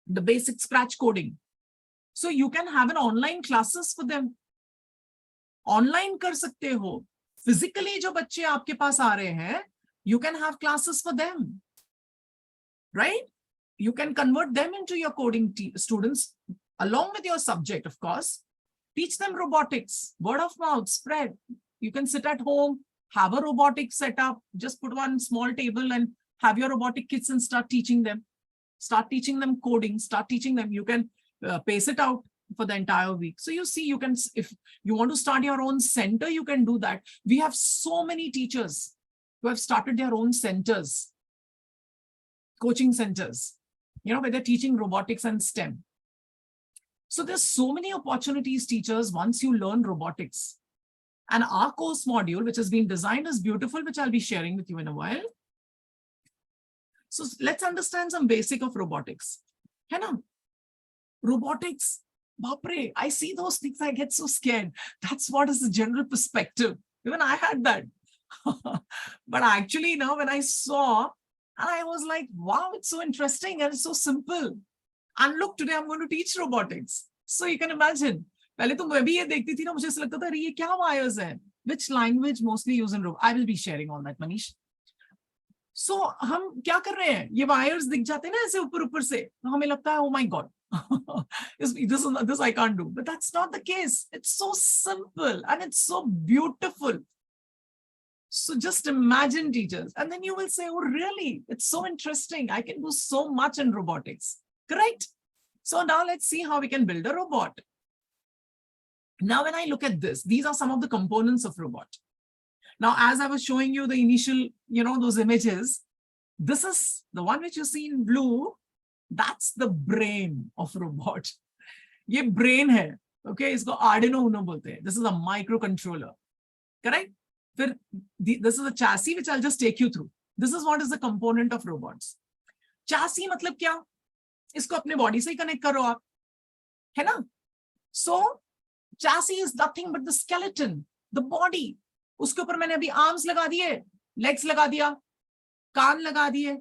Speaker 1: the basic scratch coding. So you can have an online classes for them. Online कर सकते हो. Physically जो बच्चे आपके पास आ रहे हैं, you can have classes for them, right? You can convert them into your coding students along with your subject, of course. Teach them robotics, word of mouth, spread. You can sit at home, have a robotic setup, just put one small table and have your robotic kids and start teaching them. Start teaching them coding, start teaching them. You can pace it out for the entire week. So you see, if you want to start your own center, you can do that. We have so many teachers who have started their own centers, coaching centers, where they're teaching robotics and STEM. So there's so many opportunities, teachers, once you learn robotics. And our course module, which has been designed, is beautiful, which I'll be sharing with you in a while. So let's understand some basic of robotics. Robotics, bapre, I see those things, I get so scared. That's what is the general perspective. Even I had that. But actually now when I saw, and I was like, wow, it's so interesting and it's so simple. And look, today I'm going to teach robotics. So you can imagine. पहले तो मैं भी ये देखती थी ना, मुझे ऐसा लगता था अरे ये क्या wires हैं? Which language mostly used in robot? I will be sharing all that, Manish. So हम क्या कर रहे हैं? ये wires दिख जाते हैं ना ऐसे ऊपर से, तो हमें लगता है oh my god, this I can't do. But that's not the case. It's so simple and it's so beautiful. So just imagine, teachers, and then you will say, oh, really? It's so interesting. I can do so much in robotics. Correct? So now let's see how we can build a robot. Now, when I look at this, these are some of the components of robot. Now, as I was showing you the initial, those images, this is the one which you see in blue. That's the brain of robot. Ye brain hai. Okay, isko Arduino Uno bolte hain. This is a microcontroller. Correct? This is a chassis which I'll just take you through. This is what is the component of robots. Chassis matlab kya? Isko apne body se connect karo aap. Hai na? So, chassis is nothing but the skeleton, the body. उसके ऊपर मैंने अभी arms लगा दिए, legs लगा दिया, कान लगा दिए,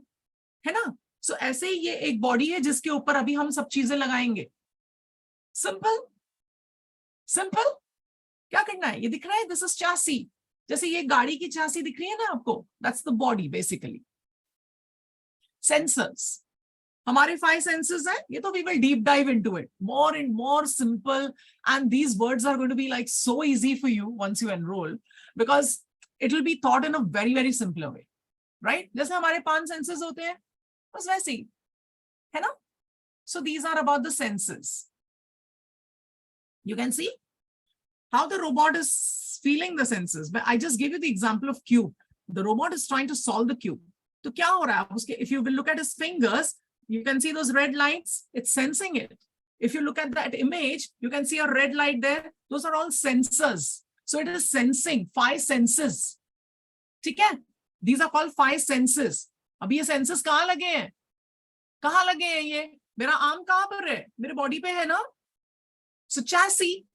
Speaker 1: है ना? सो ऐसे ही ये एक बॉडी है जिसके ऊपर अभी हम सब चीजें लगाएंगे. Simple simple. क्या करना है? ये दिख रहा है, दिस इज चासी. जैसे ये गाड़ी की चासी दिख रही है ना आपको, that's the body basically. Sensors, हमारे 5 senses हैं. ये तो we will deep dive into it more and more simple, and these words are going to be like so easy for you once you enroll, because it will be taught in a very, very simpler way, right? जैसे हमारे 5 senses होते हैं, बस वैसे ही, है ना? So these are about the senses. You can see how the robot is feeling the senses. But I just gave you the example of cube. The robot is trying to solve the cube. तो क्या हो रहा है उसके? If you will look at his fingers, you can see those red lights. It's sensing it. If you look at that image, you can see a red light there. Those are all sensors. So it is sensing 5 senses. ठीक है? These are called 5 senses. अभी ये senses कहाँ लगे हैं? कहाँ लगे हैं ये? मेरा आर्म कहाँ पर है? मेरे बॉडी पे है ना? So chassis.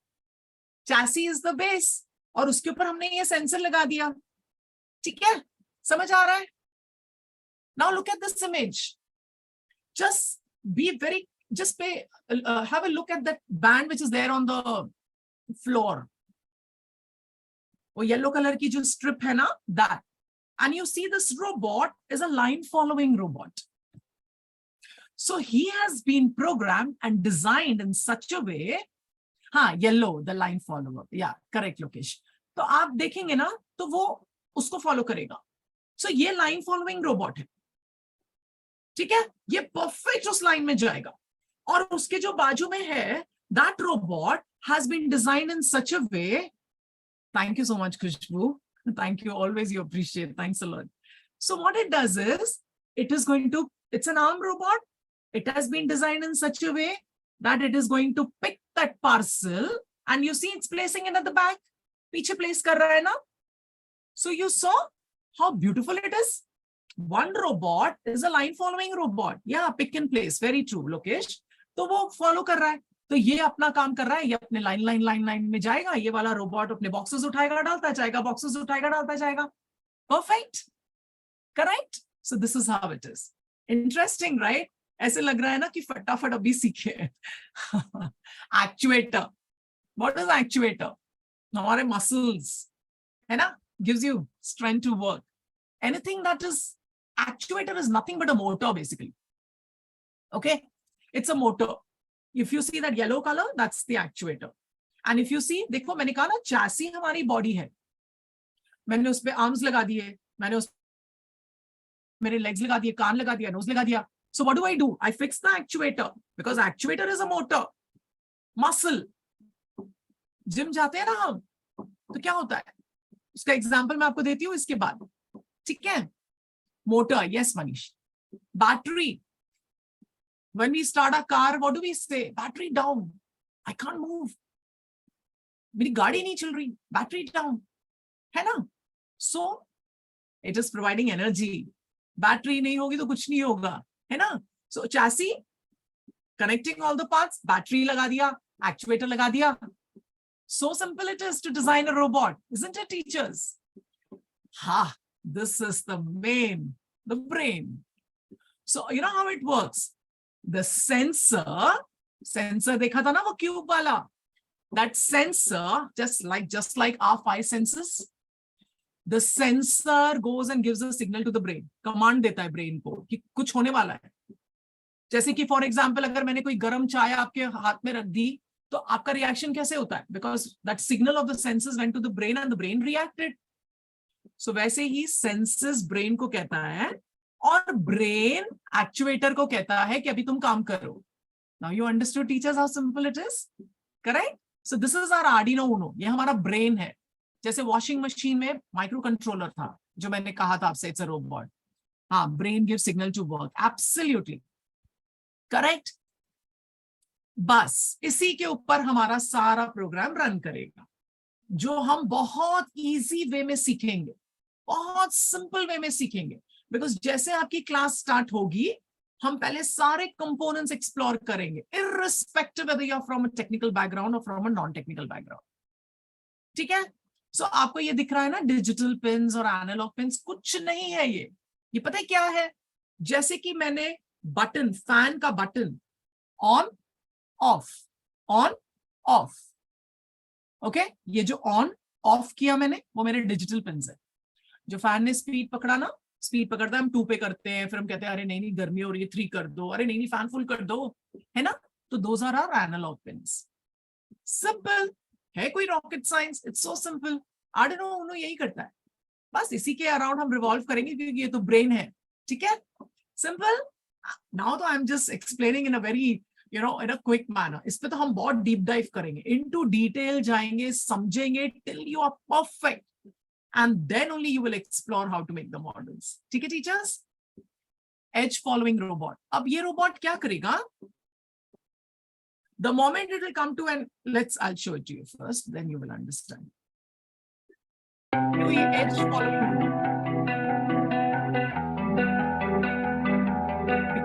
Speaker 1: Chassis is the base. और उसके ऊपर हमने ये sensor लगा दिया. ठीक है? समझ आ रहा है? Now look at this image. Just have a look at that band which is there on the floor. वो yellow color की जो strip है ना, that. And you see this robot is a line following robot. So he has been programmed and designed in such a way. Yellow, the line follower. Yeah, correct location. तो आप देखेंगे ना, तो वो उसको follow करेगा. So ये line following robot है. ठीक है? ये perfect उस line में जाएगा. और उसके जो बाजू में है, that robot has been designed in such a way. Thank you so much, Khushbu. Thank you. Always you appreciate. Thanks a lot. So what it does is, it's an arm robot. It has been designed in such a way that it is going to pick that parcel, and you see it's placing it at the back. Piche place kar raha hai na? So you saw how beautiful it is. One robot is a line following robot. Yeah, pick and place. Very true, Lokesh. तो वो follow कर रहा है. तो ये अपना काम कर रहा है, ये अपने line में जाएगा. ये वाला robot अपने boxes उठाएगा, डालता जाएगा, boxes उठाएगा, डालता जाएगा. Perfect. Correct? So this is how it is. Interesting, right? ऐसे लग रहा है ना कि फटाफट अभी सीखे. Actuator. What is actuator? हमारे muscles, है ना? Gives you strength to work. Anything that is actuator is nothing but a motor, basically. Okay? It's a motor. If you see that yellow color, that's the actuator. And if you see, देखो मैंने कहा ना, chassis हमारी body है. मैंने उस पे arms लगा दिए, मैंने उस मेरे legs लगा दिए, कान लगा दिया, nose लगा दिया. So what do? I fix the actuator, because actuator is a motor. Muscle. Gym जाते हैं ना हम, तो क्या होता है? उसका example मैं आपको देती हूँ इसके बाद. ठीक है? Motor, yes, Manish. Battery. When we start a car, what do we say? Battery down. I can't move. मेरी गाड़ी नहीं चल रही. Battery down. है ना? So it is providing energy. Battery नहीं होगी तो कुछ नहीं होगा. है ना? So chassis, connecting all the parts, battery लगा दिया, actuator लगा दिया. So simple it is to design a robot, isn't it, teachers? This is the brain. So you know how it works? The sensor देखा था ना वो cube वाला. That sensor, just like our 5 senses, the sensor goes and gives a signal to the brain. Command देता है brain को कि कुछ होने वाला है. जैसे कि for example, अगर मैंने कोई गरम चाय आपके हाथ में रख दी, तो आपका reaction कैसे होता है? Because that signal of the senses went to the brain and the brain reacted. सो वैसे ही सेंसेस ब्रेन को कहता है और ब्रेन एक्चुएटर को कहता है कि अभी तुम काम करो. Now you understood teachers how simple it is, correct? So this is our Arduino Uno, ये हमारा ब्रेन है. जैसे वॉशिंग मशीन में माइक्रो कंट्रोलर था जो मैंने कहा था आपसे, इट्स अ रोबोट. हाँ, brain give signal to work, absolutely correct. बस इसी के ऊपर हमारा सारा प्रोग्राम रन करेगा, जो हम बहुत इजी वे में सीखेंगे, बहुत सिंपल वे में सीखेंगे. बिकॉज जैसे आपकी क्लास स्टार्ट होगी, हम पहले सारे कंपोनेंट्स एक्सप्लोर करेंगे, irrespective whether you are from a technical background और from a non technical background. ठीक है? सो आपको ये दिख रहा है ना, डिजिटल पिन्स और एनालॉग पिन्स, कुछ नहीं है ये पता है क्या है? जैसे कि मैंने बटन, फैन का button on off, on off, okay, ये जो ऑन ऑफ किया मैंने, वो मेरे डिजिटल पिन्स है. जो फैन ने स्पीड पकड़ा ना, स्पीड पकड़ता है, हम 2 पे करते हैं, फिर हम कहते हैं अरे नहीं गर्मी हो रही है 3 कर दो, अरे नहीं फैन फुल कर दो, है ना? तो those are our analogue pins. Simple है, कोई rocket science, it's so simple. Arduino Uno यही करता है, बस इसी के अराउंड हम रिवॉल्व करेंगे क्योंकि ये तो ब्रेन है. ठीक है, सिंपल. नाउ तो I am just explaining in a very in a quick manner. इस पे तो हम बहुत डीप डाइव करेंगे, इनटू डिटेल जाएंगे, समझेंगे till you are perfect, and then only you will explore how to make the models. ठीक है teachers? Edge following robot. अब ये robot क्या करेगा? The moment it will come to an, I'll show it to you first, then you will understand. तो ये edge following robot.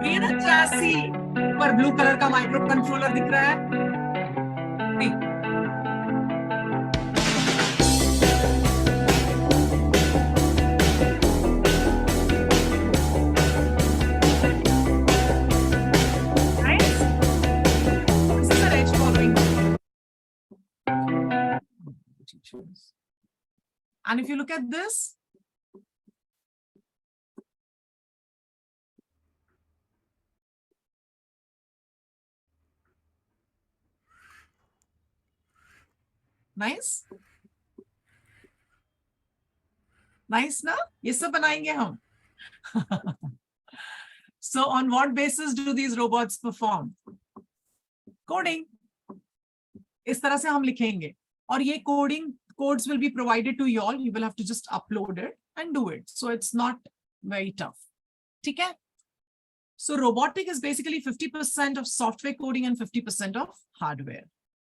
Speaker 1: ये ना चैसी पर ब्लू कलर का माइक्रो कंट्रोलर दिख रहा है. नहीं. And if you look at this, nice, nice ना? ये सब बनाएंगे हम. So on what basis do these robots perform? Coding. इस तरह से हम लिखेंगे, और ये coding codes will be provided to you all. You will have to just upload it and do it. So it's not very tough. ठीक है? So robotic is basically 50% of software coding and 50% of hardware.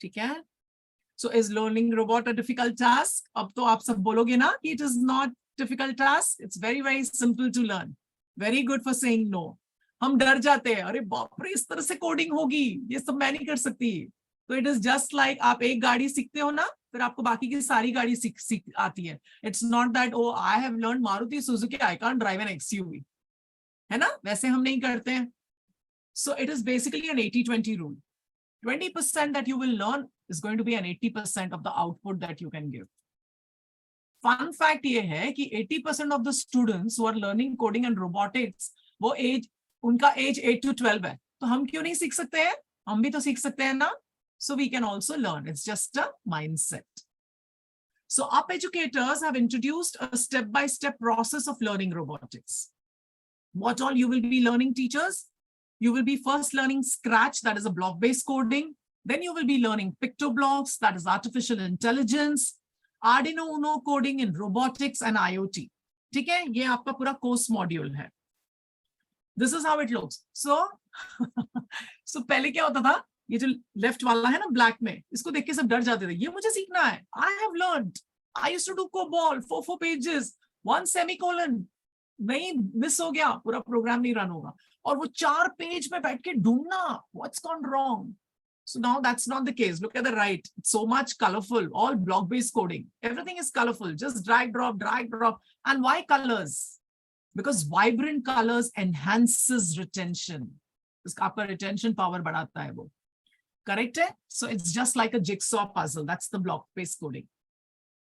Speaker 1: ठीक है? So is learning robot a difficult task? अब तो आप सब बोलोगे ना कि it is not difficult task. It's very, very simple to learn. Very good for saying no. हम डर जाते हैं, अरे बाप रे इस तरह से कोडिंग होगी, ये सब मैं नहीं कर सकती. तो इट इज जस्ट लाइक आप एक गाड़ी सीखते हो ना, फिर आपको बाकी की सारी गाड़ी सीख आती है. It's not that oh I have learn Maruti Suzuki, I can't drive an XUV, है ना? वैसे हम नहीं करते हैं. So it is basically an 80-20 rule. 20% that you will learn is going to be an 80% of the output that you can give. Fun fact ये है कि 80% of the students who are learning coding and robotics, वो as, उनका as 8 to 12 है. तो हम क्यों नहीं सीख सकते हैं? हम भी तो सीख सकते हैं ना. So we can also learn. It's just a mindset. So UP educators have introduced a step-by-step process of learning robotics. What all you will be learning, teachers? You will be first learning Scratch, that is a block-based coding. Then you will be learning PictoBlocks, that is artificial intelligence, Arduino Uno coding in robotics and IoT. ठीक है? ये आपका पूरा course module है. This is how it looks. So पहले क्या होता था? ये जो लेफ्ट वाला है ना ब्लैक में, इसको देख के सब डर जाते थे, ये मुझे सीखना है. I have learned, I used to do COBOL 4 pages, 1 semicolon. नहीं, मिस हो गया, पूरा प्रोग्राम नहीं रन होगा. और वो 4 पेज में बैठ के ढूंढना, what's gone wrong. So now that's not the case. Look at the right. It's so much colorful, all block-based coding. Everything is colorful. Just drag, drop. And why colors? Because vibrant colors enhances retention. इसका आपका retention power बढ़ाता है वो. Correct? So it's just like a jigsaw puzzle. That's the block-based coding.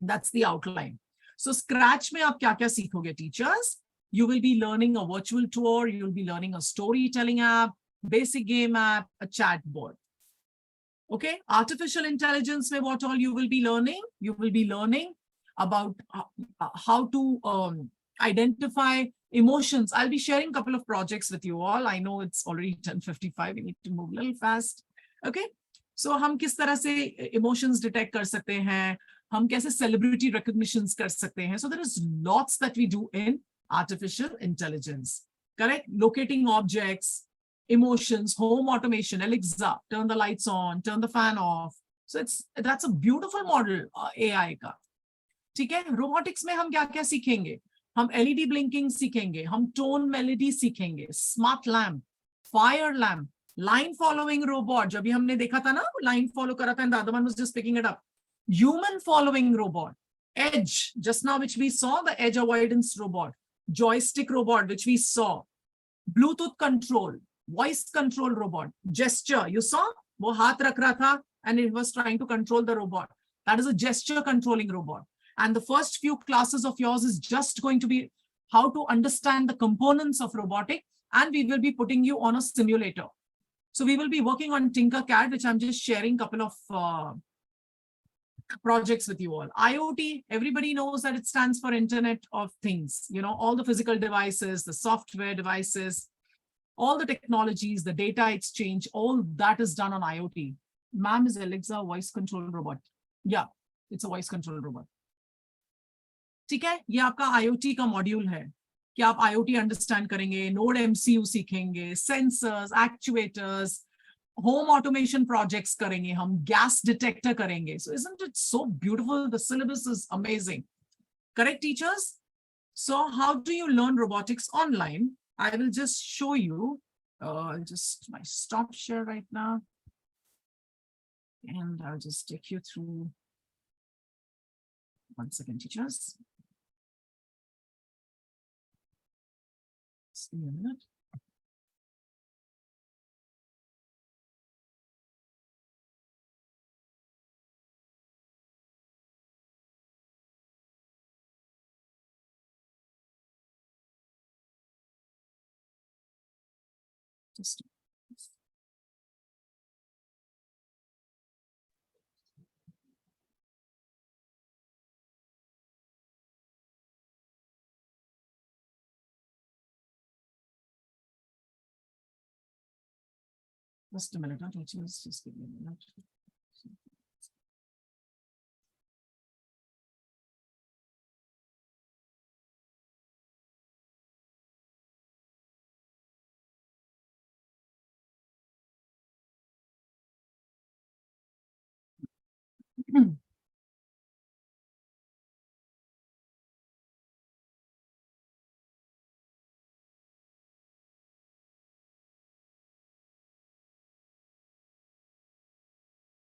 Speaker 1: That's the outline. So Scratch में आप क्या-क्या सीखोगे, teachers? You will be learning a virtual tour. You will be learning a storytelling app, basic game app, a chat board. Okay? Artificial intelligence में what all you will be learning? You will be learning about how to identify emotions. I'll be sharing a couple of projects with you all. I know it's already 10:55. We need to move a little fast. Okay. So हम किस तरह से emotions detect कर सकते हैं, हम कैसे celebrity recognitions कर सकते हैं. So there is lots that we do in artificial intelligence. Correct? Locating objects, emotions, home automation, Alexa, turn the lights on, turn the fan off. So that's a beautiful model AI का. ठीक है. Robotics में हम क्या क्या सीखेंगे? हम LED blinking सीखेंगे, हम tone melody सीखेंगे, smart lamp, fire lamp, line following robot. जब भी हमने देखा था ना, line follow करा था, and the other one was just picking it up. Human following robot, edge, just now which we saw, the edge avoidance robot, joystick robot which we saw, Bluetooth control, voice control robot, gesture. You saw? वो हाथ रख रहा था and it was trying to control the robot. That is a gesture controlling robot. And the first few classes of yours is just going to be how to understand the components of robotic, and we will be putting you on a simulator. So we will be working on Tinkercad, which I'm just sharing a couple of projects with you all. IoT, everybody knows that it stands for Internet of Things. You know, all the physical devices, the software devices, all the technologies, the data exchange, all that is done on IoT. Ma'am, is Alexa voice control robot? Yeah, it's a voice control robot. ठीक है, ये आपका IoT का module है कि आप IoT understand करेंगे, node MCU सीखेंगे, sensors, actuators, home automation projects करेंगे, हम गैस डिटेक्टर करेंगे. So isn't it so beautiful? The syllabus is amazing. Correct, teachers? So how do you learn robotics online? I will just show you. Just my stop share right now. And I'll just take you through. 1 second, teachers. Just give me a minute. Just a minute, teachers, just give me a minute.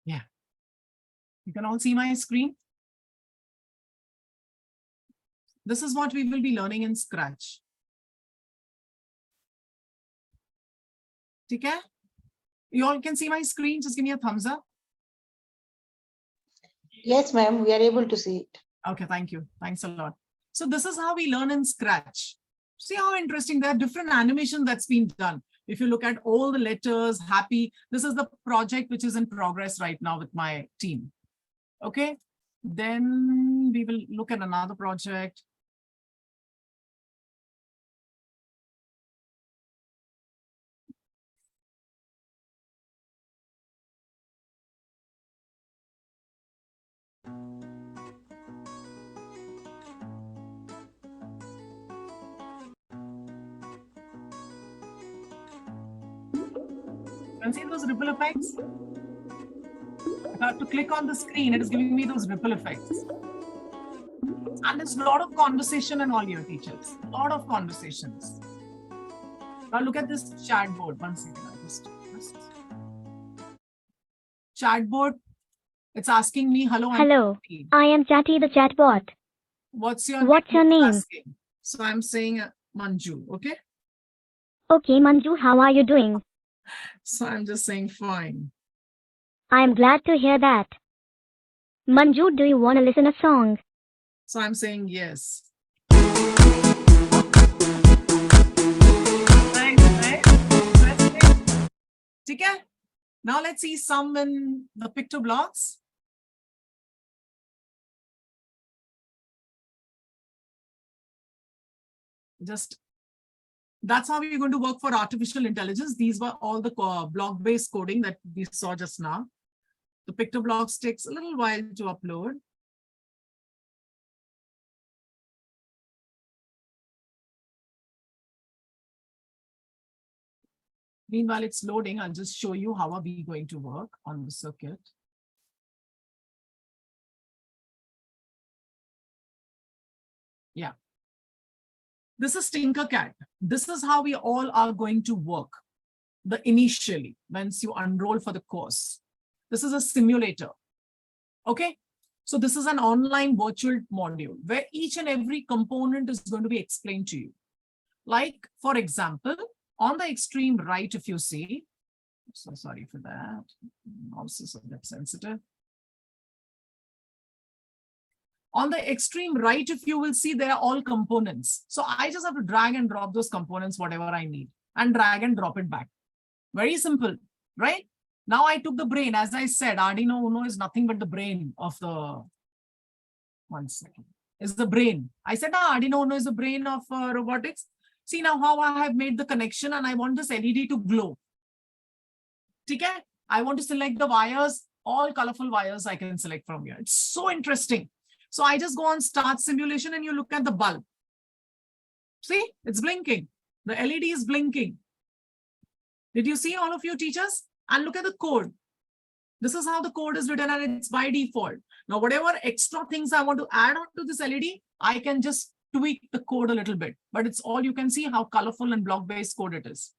Speaker 1: Yeah. You can all see my screen. This is what we will be learning in Scratch. Okay? You all can see my screen. Just give me a thumbs up.
Speaker 2: Yes, ma'am, we are able to see it.
Speaker 1: Okay, thank you. Thanks a lot. So this is how we learn in Scratch. See how interesting, there are different animation that's been done. If you look at all the letters, happy, this is the project which is in progress right now with my team. Okay, then we will look at another project. You can see those ripple effects? I have to click on the screen, it is giving me those ripple effects. And there's a lot of conversation and all your teachers, a lot of conversations. Now look at this chat board. 1 second, I just chat board. It's asking me, hello.
Speaker 4: Hello, I am Chatty the chatbot.
Speaker 1: What's your
Speaker 4: name?
Speaker 1: Asking. So I'm saying Manju, okay?
Speaker 4: Okay, Manju, how are you doing?
Speaker 1: So I'm just saying fine.
Speaker 4: I am glad to hear that. Manju, do you want to listen a song?
Speaker 1: So I'm saying yes. Okay. Now let's see some in the picto blocks. That's how we're going to work for artificial intelligence. These were all the block-based coding that we saw just now. The PictoBlocks takes a little while to upload. Meanwhile, it's loading. I'll just show you how are we going to work on the circuit. Yeah. This is Tinkercad. This is how we all are going to work. Initially, once you enroll for the course. This is a simulator. Okay. So this is an online virtual module where each and every component is going to be explained to you. Like, for example, on the extreme right, if you see, so sorry for that, mouse is a bit sensitive. On the extreme right, if you will see, they are all components. So I just have to drag and drop those components, whatever I need, and drag and drop it back. Very simple, right? Now I took the brain. As I said, Arduino Uno is nothing but the brain of the, one second, is the brain. I said, Arduino Uno is the brain of robotics. See now how I have made the connection and I want this LED to glow. Okay? I want to select the wires, all colorful wires I can select from here. It's so interesting. So I just go on start simulation and you look at the bulb. See, it's blinking. The LED is blinking. Did you see, all of you teachers? And look at the code. This is how the code is written and it's by default. Now, whatever extra things I want to add on to this LED, I can just tweak the code a little bit, but it's all, you can see how colorful and block-based code it is.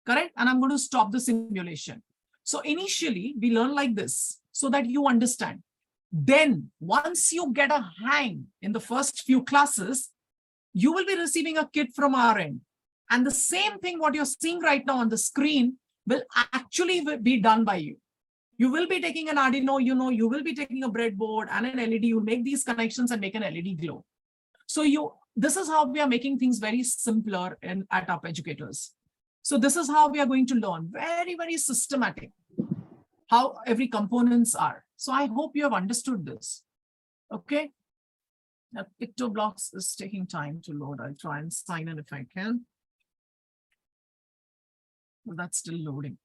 Speaker 1: Correct? And I'm going to stop the simulation. So initially we learn like this so that you understand. Then once you get a hang in the first few classes, you will be receiving a kit from our end. And the same thing what you're seeing right now on the screen will actually be done by you. You will be taking an Arduino, you will be taking a breadboard and an LED, you make these connections and make an LED glow. So this is how we are making things very simpler at Up Educators. So this is how we are going to learn, very, very systematic, how every components are. So I hope you have understood this. Okay. Now PictoBlocks is taking time to load. I'll try and sign in if I can. Well, that's still loading.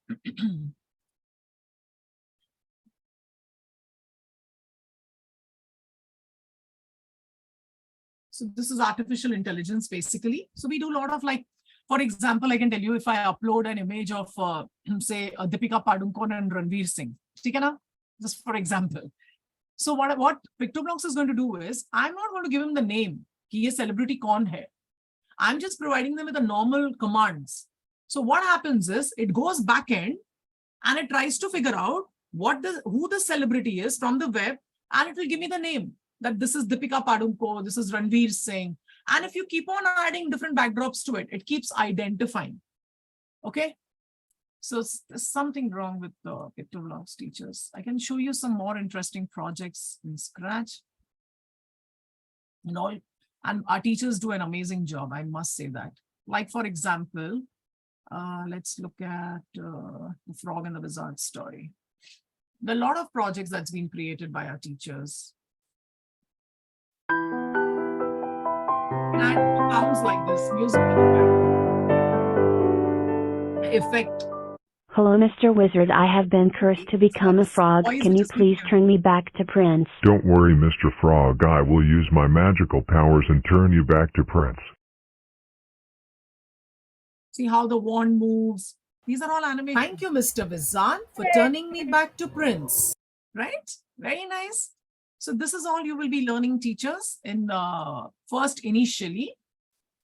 Speaker 1: So this is artificial intelligence, basically. So we do a lot of, like, for example, I can tell you if I upload an image of, say, Deepika Padukone and Ranveer Singh, just for example. So what PictoBlocks is going to do is, I'm not going to give him the name, he is celebrity kaun hai. I'm just providing them with the normal commands. So what happens is, it goes back end and it tries to figure out who the celebrity is from the web, and it will give me the name. That this is Deepika Padukone, this is Ranveer Singh. And if you keep on adding different backdrops to it, it keeps identifying. Okay. So there's something wrong with the PictoBlocks teachers. I can show you some more interesting projects in Scratch. And our teachers do an amazing job, I must say that. Like, for example, let's look at the Frog and the Wizard story. There are a lot of projects that's been created by our teachers. And it sounds like this music effect.
Speaker 4: Hello, Mr. Wizard. I have been cursed to become a frog. Can you please turn me back to Prince?
Speaker 5: Don't worry, Mr. Frog. I will use my magical powers and turn you back to Prince.
Speaker 1: See how the wand moves. These are all animated. Thank you, Mr. Wizard, for turning me back to Prince. Right? Very nice. So this is all you will be learning, teachers, in first initially.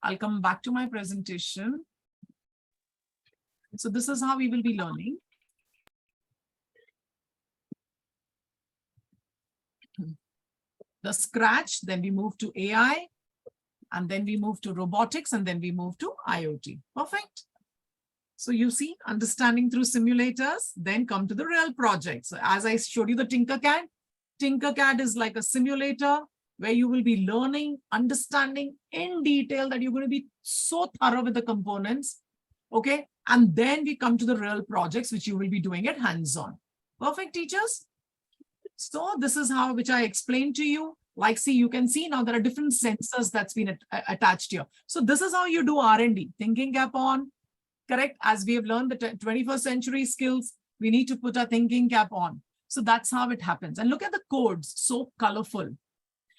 Speaker 1: I'll come back to my presentation. So this is how we will be learning. The Scratch, then we move to AI, and then we move to robotics, and then we move to IoT. Perfect. So you see, understanding through simulators, then come to the real project. So as I showed you the Tinkercad, Tinkercad is like a simulator where you will be learning, understanding in detail that you're going to be so thorough with the components. Okay. And then we come to the real projects, which you will be doing it hands-on. Perfect, teachers. So this is how, which I explained to you. Like, see, you can see now there are different sensors that's been attached here. So this is how you do R&D, thinking cap on, correct? As we have learned the 21st century skills, we need to put our thinking cap on. So that's how it happens. And look at the codes, so colorful.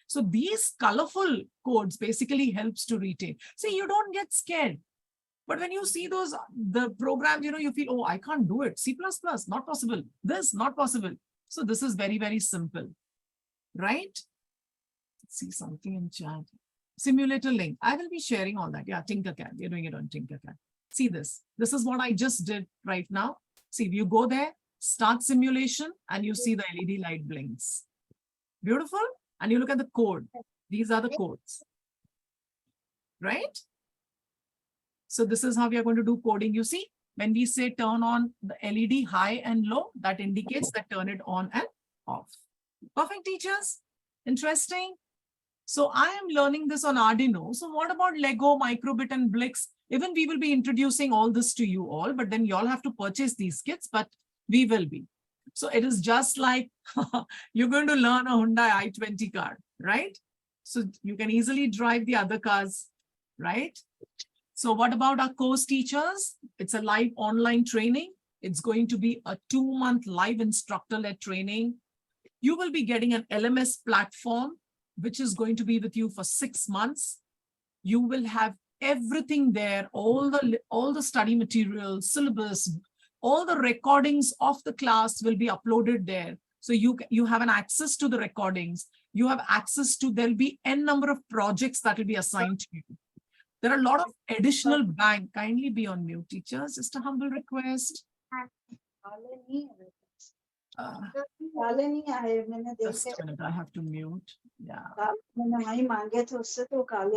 Speaker 1: So these colorful codes basically helps to retain. See, you don't get scared. But when you see those, the programs, you feel, oh, I can't do it. C++, not possible. This, not possible. So this is very, very simple, right? Let's see something in chat. Simulator link. I will be sharing all that. Yeah, Tinkercad. We're doing it on Tinkercad. See this. This is what I just did right now. See, you go there, start simulation, and you see the LED light blinks. Beautiful. And you look at the code. These are the codes, right? So this is how we are going to do coding. You see, when we say turn on the LED high and low, that indicates that turn it on and off. Perfect, teachers. Interesting. So I am learning this on Arduino. So what about Lego, Microbit, and Blix? Even we will be introducing all this to you all, but then you all have to purchase these kits, but we will be. So it is just like you're going to learn a Hyundai i20 car, right? So you can easily drive the other cars, right? So what about our course teachers? It's a live online training. It's going to be a 2-month live instructor-led training. You will be getting an LMS platform, which is going to be with you for 6 months. You will have everything there, all the study materials, syllabus, all the recordings of the class will be uploaded there. So you have an access to the recordings. You have access to, there'll be n number of projects that will be assigned to you. There are a lot of additional bank. Kindly be on mute, teachers. Just a humble request. Just a minute, I have to mute. Yeah.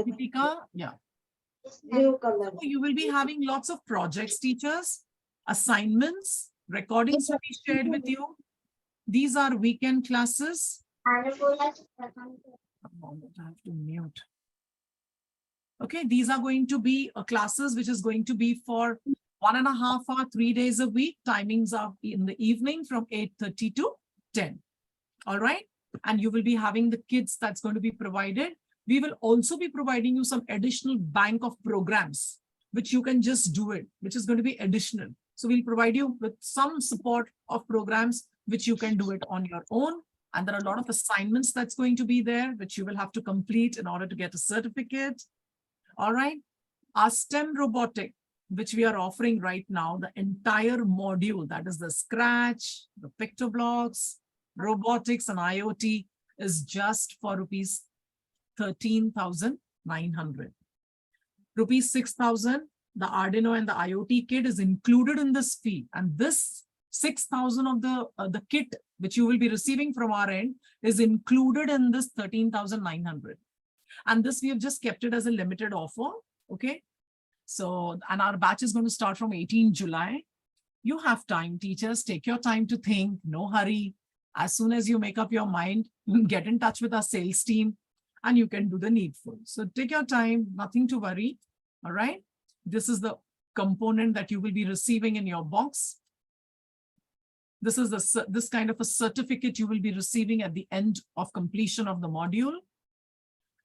Speaker 1: Deepika, yeah. So you will be having lots of projects, teachers, assignments, recordings will be shared with you. These are weekend classes. I have to mute. Okay, these are going to be classes which is going to be for 1.5 hours, 3 days a week. Timings are in the evening from 8:30 to 10. All right. And you will be having the kids that's going to be provided. We will also be providing you some additional bank of programs, which you can just do it, which is going to be additional. So we'll provide you with some support of programs, which you can do it on your own. And there are a lot of assignments that's going to be there, which you will have to complete in order to get a certificate. All right. Our STEM robotic, which we are offering right now, the entire module, that is the Scratch, the PictoBlocks, robotics and IoT, is just for rupees 13,900. Rupees 6,000, the Arduino and the IoT kit is included in this fee. And this 6,000 of the kit, which you will be receiving from our end, is included in this 13,900. And this, we have just kept it as a limited offer. Okay. So, and our batch is going to start from 18 July. You have time, teachers, take your time to think, no hurry. As soon as you make up your mind, get in touch with our sales team and you can do the needful. So take your time, nothing to worry. All right. This is the component that you will be receiving in your box. This is this kind of a certificate you will be receiving at the end of completion of the module.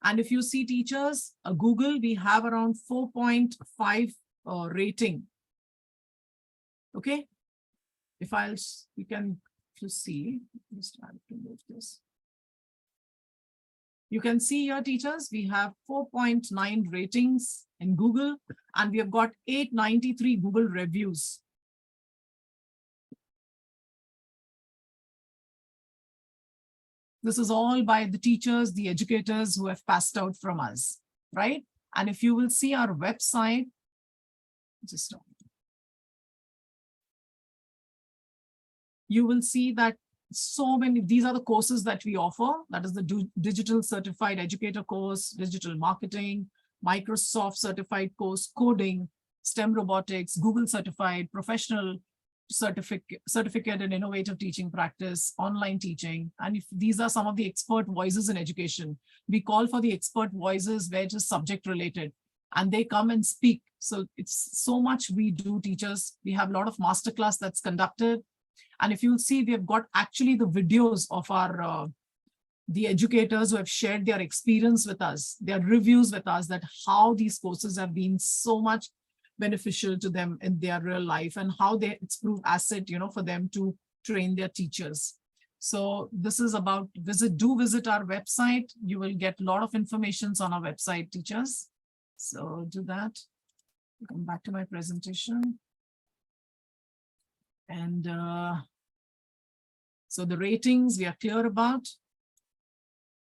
Speaker 1: And if you see, teachers, Google, we have around 4.5 rating. Okay. If you can just see, just try to move this. You can see here, teachers, we have 4.9 ratings in Google, and we have got 893 Google reviews. This is all by the teachers, the educators who have passed out from us, right? And if you will see our website, just stop. You will see that so many, these are the courses that we offer. That is the digital certified educator course, digital marketing, Microsoft certified course, coding, STEM robotics, Google certified, professional certificate in innovative teaching practice, online teaching. And if these are some of the expert voices in education, we call for the expert voices where it is subject related and they come and speak. So it's so much we do, teachers. We have a lot of masterclass that's conducted. And if you'll see, we have got actually the videos of our the educators who have shared their experience with us, their reviews with us, that how these courses have been so much beneficial to them in their real life and how it's proved asset, for them to train their teachers. So this is about do visit our website. You will get a lot of information on our website, teachers. So do that. Come back to my presentation. And so the ratings we are clear about.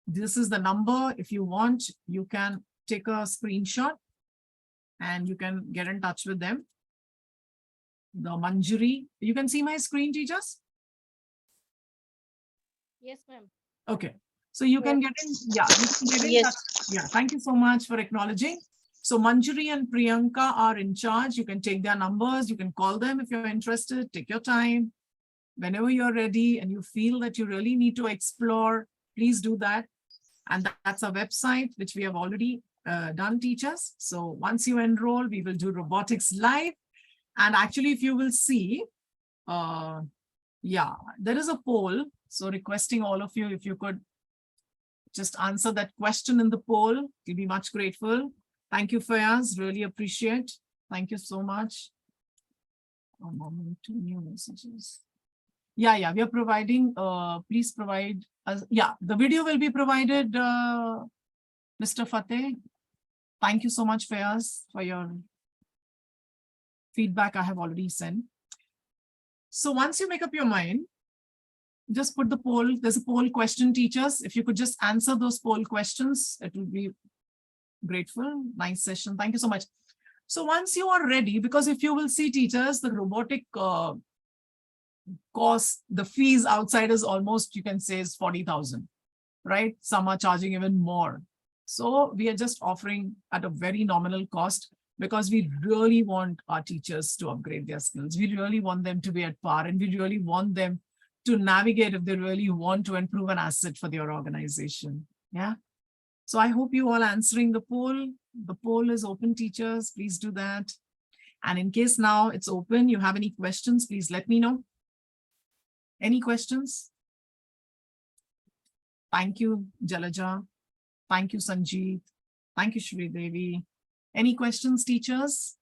Speaker 1: This is the number. If you want, you can take a screenshot and you can get in touch with them. The Manjari, you can see my screen, teachers?
Speaker 6: Yes, ma'am.
Speaker 1: Okay. So you can get in, yeah, you can get in
Speaker 2: Yes.
Speaker 1: touch. Yeah, thank you so much for acknowledging. So Manjari and Priyanka are in charge. You can take their numbers. You can call them if you're interested. Take your time. Whenever you're ready and you feel that you really need to explore, please do that. And that's our website, which we have already done, teachers. So once you enroll, we will do robotics live. And actually, if you will see, yeah, there is a poll. So requesting all of you, if you could just answer that question in the poll, we'll be much grateful. Thank you, Fayaz. Really appreciate. Thank you so much. One moment, 2 new messages. Yeah, we are providing, please provide us, yeah, the video will be provided, Mr. Fateh. Thank you so much, Fayaz, for your feedback I have already sent. So once you make up your mind, just put the poll, there's a poll question, teachers. If you could just answer those poll questions, it would be grateful. Nice session. Thank you so much. So once you are ready, because if you will see, teachers, the robotic course, the fees outside is almost, you can say, is 40,000, right? Some are charging even more. So we are just offering at a very nominal cost because we really want our teachers to upgrade their skills. We really want them to be at par, and we really want them to navigate if they really want to improve an asset for their organization. Yeah. So I hope you all answering the poll. The poll is open, teachers. Please do that. And in case now it's open, you have any questions, please let me know. Any questions? Thank you, Jalaja. Thank you, Sanjeev. Thank you, Shri Devi. Any questions, teachers?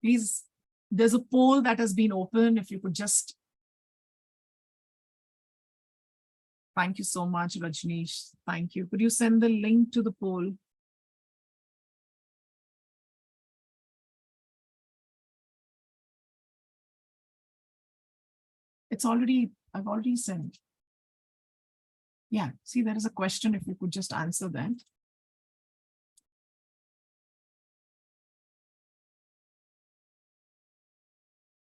Speaker 1: Please, there's a poll that has been opened. If you could just. Thank you so much, Rajneesh. Thank you. Could you send the link to the poll? It's already, I've already sent. Yeah, see, there is a question, if you could just answer that.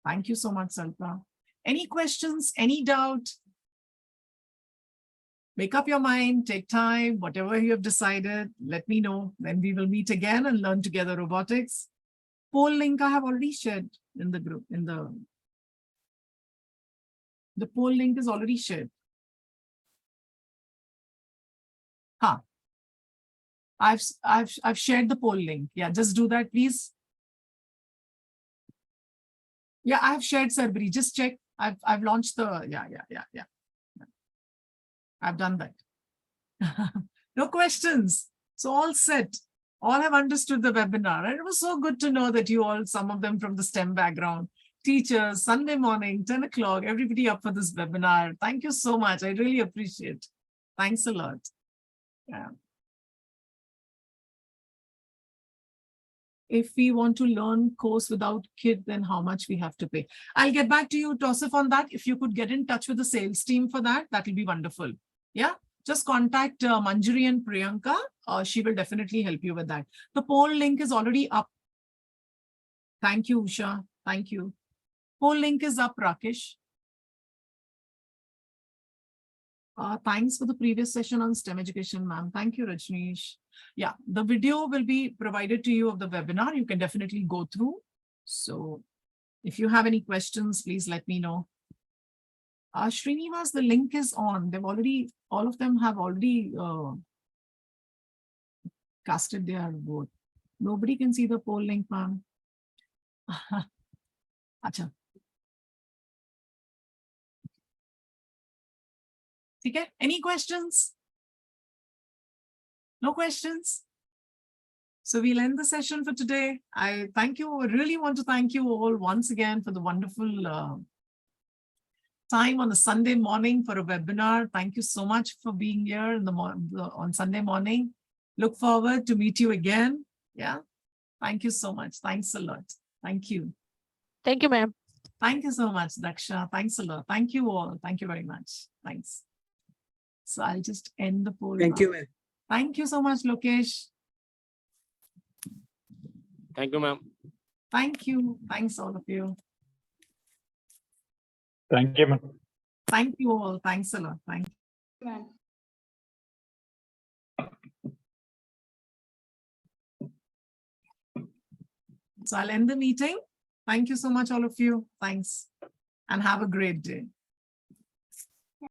Speaker 1: Thank you so much, Salpa. Any questions, any doubt? Make up your mind, take time, whatever you have decided, let me know. Then we will meet again and learn together robotics. Poll link I have already shared in the group, the poll link is already shared. I've shared the poll link. Yeah, just do that, please. Yeah, I've shared, Sarbri. Just check. I've launched the, yeah. I've done that. No questions. So all set. All have understood the webinar. And it was so good to know that you all, some of them from the STEM background, teachers, Sunday morning, 10 o'clock, everybody up for this webinar. Thank you so much. I really appreciate. Thanks a lot. Yeah. If we want to learn course without kit, then how much we have to pay? I'll get back to you, Tosif, on that. If you could get in touch with the sales team for that, that will be wonderful. Yeah, just contact Manjari and Priyanka. She will definitely help you with that. The poll link is already up. Thank you, Usha. Thank you. Poll link is up, Rakesh. Thanks for the previous session on STEM education, ma'am. Thank you, Rajneesh. Yeah, the video will be provided to you of the webinar. You can definitely go through. So if you have any questions, please let me know. Srinivas, the link is on. They've already, all of them have already casted their vote. Nobody can see the poll link, ma'am. Acha. Okay, any questions? No questions? So we'll end the session for today. I thank you. I really want to thank you all once again for the wonderful time on a Sunday morning for a webinar. Thank you so much for being here in on Sunday morning. Look forward to meet you again. Yeah. Thank you so much. Thanks a lot. Thank you.
Speaker 6: Thank you, ma'am.
Speaker 1: Thank you so much, Daksha. Thanks a lot. Thank you all. Thank you very much. Thanks. So I'll just end the poll.
Speaker 7: Thank
Speaker 1: now.
Speaker 7: you, ma'am.
Speaker 1: Thank you so much, Lokesh.
Speaker 8: Thank you, ma'am.
Speaker 1: Thank you. Thanks, all of you.
Speaker 9: Thank you, ma'am.
Speaker 1: Thank you all. Thanks a lot. Thank you.
Speaker 3: Ma'am.
Speaker 1: So I'll end the meeting. Thank you so much, all of you. Thanks. And have a great day.